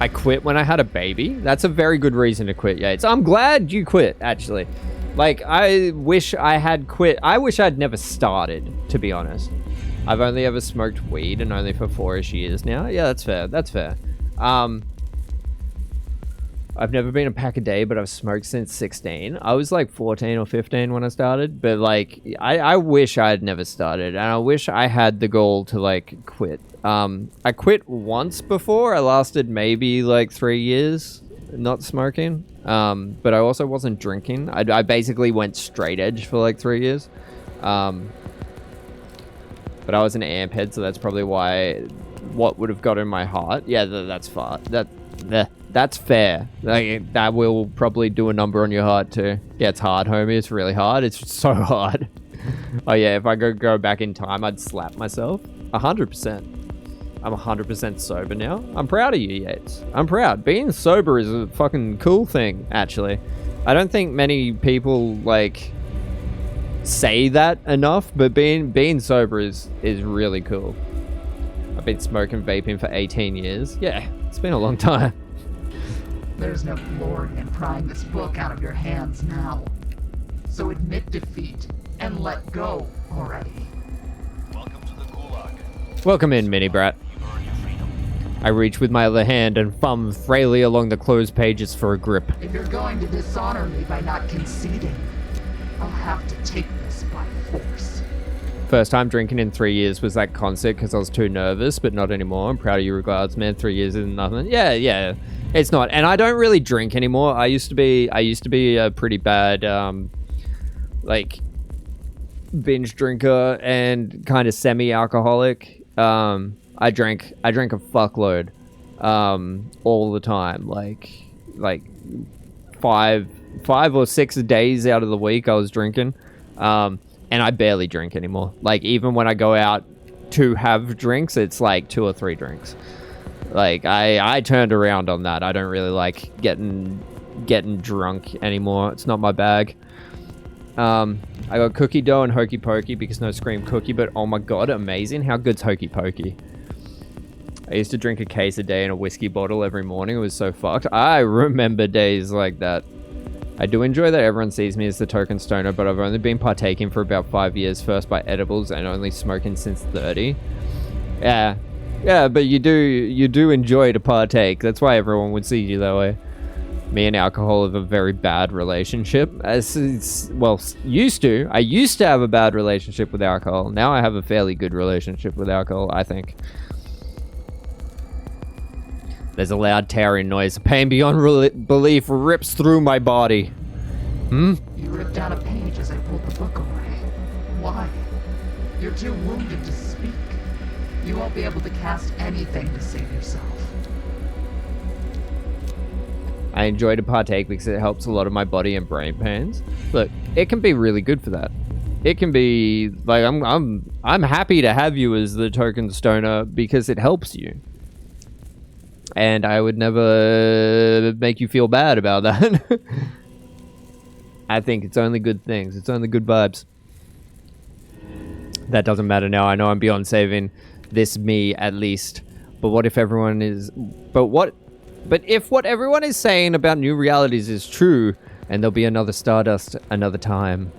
I quit when I had a baby. That's a very good reason to quit, Yates. I'm glad you quit, actually. Like, I wish I had quit. I wish I'd never started, to be honest. I've only ever smoked weed and only for 4-ish years now. Yeah, that's fair. That's fair. I've never been a pack a day, but I've smoked since 16. I was like 14 or 15 when I started, but like, I wish I had never started, and I wish I had the goal to like quit. I quit once before. I lasted maybe like 3 years not smoking, but I also wasn't drinking. I basically went straight edge for like 3 years. But I was an amp head, so that's probably why what would have got in my heart. Yeah, that's far. That's fair. Like, that will probably do a number on your heart too. Yeah, it's hard, homie. It's really hard. It's so hard. Oh yeah, if I go back in time, I'd slap myself. 100%. I'm 100% sober now. I'm proud of you, Yates. I'm proud. Being sober is a fucking cool thing, actually. I don't think many people, like, say that enough, but being sober is really cool. I've been smoking vaping for 18 years. Yeah, it's been a long time. There's no glory in prying this book out of your hands now. So admit defeat and let go already. Welcome to the Gulag. Welcome in, mini brat. I reach with my other hand and thumb frailly along the closed pages for a grip. If you're going to dishonor me by not conceding, I'll have to take this by force. First time drinking in 3 years was that concert because I was too nervous, but not anymore. I'm proud of you regards, man. 3 years isn't nothing. Yeah. It's not. And I don't really drink anymore. I used to be a pretty bad, like, binge drinker and kind of semi-alcoholic. I drank a fuckload, all the time. Like 5 or 6 days out of the week I was drinking. And I barely drink anymore. Like, even when I go out to have drinks, it's like 2 or 3 drinks. Like, I turned around on that. I don't really like getting drunk anymore. It's not my bag. I got cookie dough and hokey pokey because no scream cookie, but oh my god, amazing. How good's hokey pokey? I used to drink a case a day in a whiskey bottle every morning. It was so fucked. I remember days like that. I do enjoy that everyone sees me as the token stoner, but I've only been partaking for about 5 years, first by edibles and only smoking since 30. Yeah, but you do enjoy to partake. That's why everyone would see you that way. Me and alcohol have a very bad relationship. I used to have a bad relationship with alcohol. Now I have a fairly good relationship with alcohol, I think. There's a loud towering noise. Pain beyond belief rips through my body. You ripped out a page as I pulled the book away. Why? You're too wounded to speak. You won't be able to cast anything to save yourself. I enjoy to partake because it helps a lot of my body and brain pains. Look, it can be really good for that. It can be like I'm happy to have you as the token stoner because it helps you. And I would never make you feel bad about that. I think it's only good things. It's only good vibes. That doesn't matter now. I know I'm beyond saving this me at least. But what if everyone is... But if what everyone is saying about new realities is true, and there'll be another Stardust another time.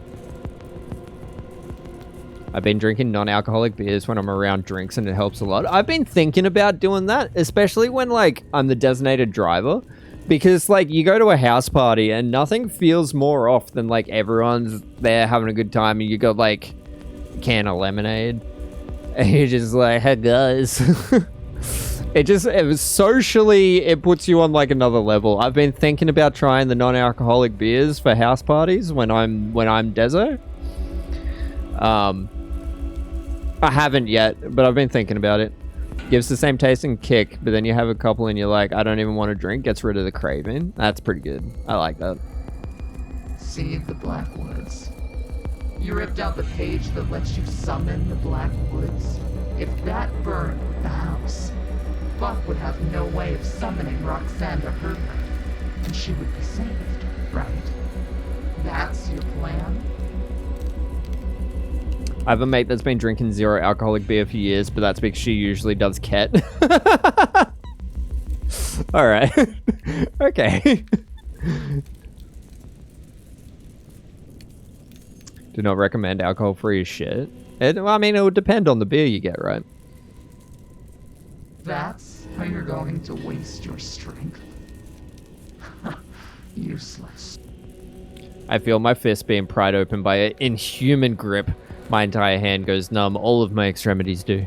I've been drinking non-alcoholic beers when I'm around drinks, and it helps a lot. I've been thinking about doing that, especially when, like, I'm the designated driver. Because, like, you go to a house party, and nothing feels more off than, like, everyone's there having a good time, and you got, like, a can of lemonade. And you're just like, hey, guys. It was socially, it puts you on, like, another level. I've been thinking about trying the non-alcoholic beers for house parties when I'm dezo. I haven't yet, but I've been thinking about it. Gives the same taste and kick, but then you have a couple and you're like, I don't even want to drink. Gets rid of the craving. That's pretty good. I like that. See the Black Woods. You ripped out the page that lets you summon the Black Woods. If that burned with the house, Buck would have no way of summoning Roxanne to hurt her, and she would be saved, right? That's your plan? I have a mate that's been drinking zero alcoholic beer for years, but that's because she usually does ket. Alright. Okay. Do not recommend alcohol-free shit. I mean, it would depend on the beer you get, right? That's how you're going to waste your strength? Useless. I feel my fist being pried open by an inhuman grip. My entire hand goes numb. All of my extremities do.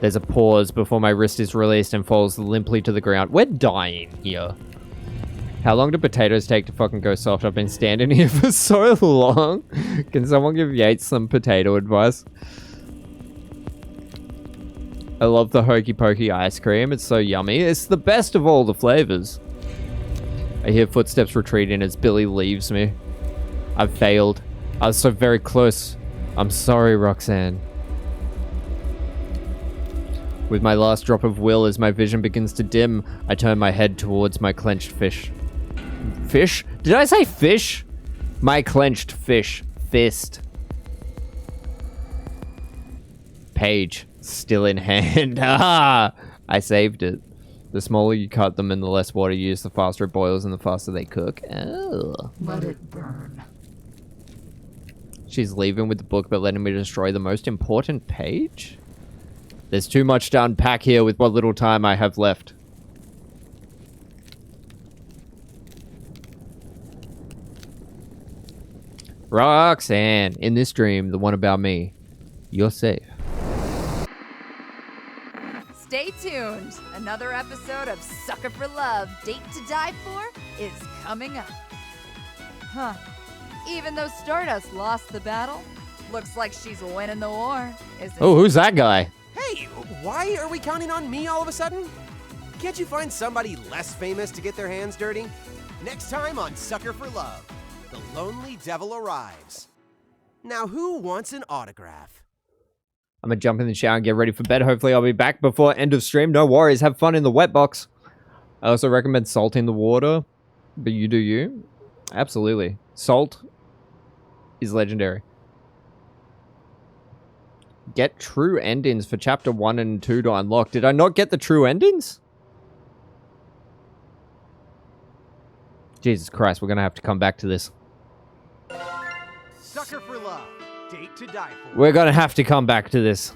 There's a pause before my wrist is released and falls limply to the ground. We're dying here. How long do potatoes take to fucking go soft? I've been standing here for so long. Can someone give Yates some potato advice? I love the hokey pokey ice cream. It's so yummy. It's the best of all the flavors. I hear footsteps retreating as Billy leaves me. I've failed. I was so very close. I'm sorry, Roxanne. With my last drop of will, as my vision begins to dim, I turn my head towards my clenched fish. Fish? Did I say fish? My clenched fish. Fist. Page. Still in hand. Ah! I saved it. The smaller you cut them and the less water you use, the faster it boils and the faster they cook. Oh. Let it burn. She's leaving with the book, but letting me destroy the most important page? There's too much to unpack here with what little time I have left. Roxanne, in this dream, the one about me, you're safe. Stay tuned. Another episode of Sucker for Love, Date to Die For is coming up. Huh. Even though Stardust lost the battle, looks like she's winning the war, isn't Oh, who's that guy? Hey, why are we counting on me all of a sudden? Can't you find somebody less famous to get their hands dirty? Next time on Sucker for Love, the lonely devil arrives. Now who wants an autograph? I'm gonna jump in the shower and get ready for bed. Hopefully I'll be back before end of stream. No worries. Have fun in the wet box. I also recommend salt in the water, but you do you. Absolutely. Salt is legendary. Get true endings for chapter 1 and 2 to unlock. Did I not get the true endings? Jesus Christ, we're gonna have to come back to this. Sucker for Love. Date to Die For. We're gonna have to come back to this.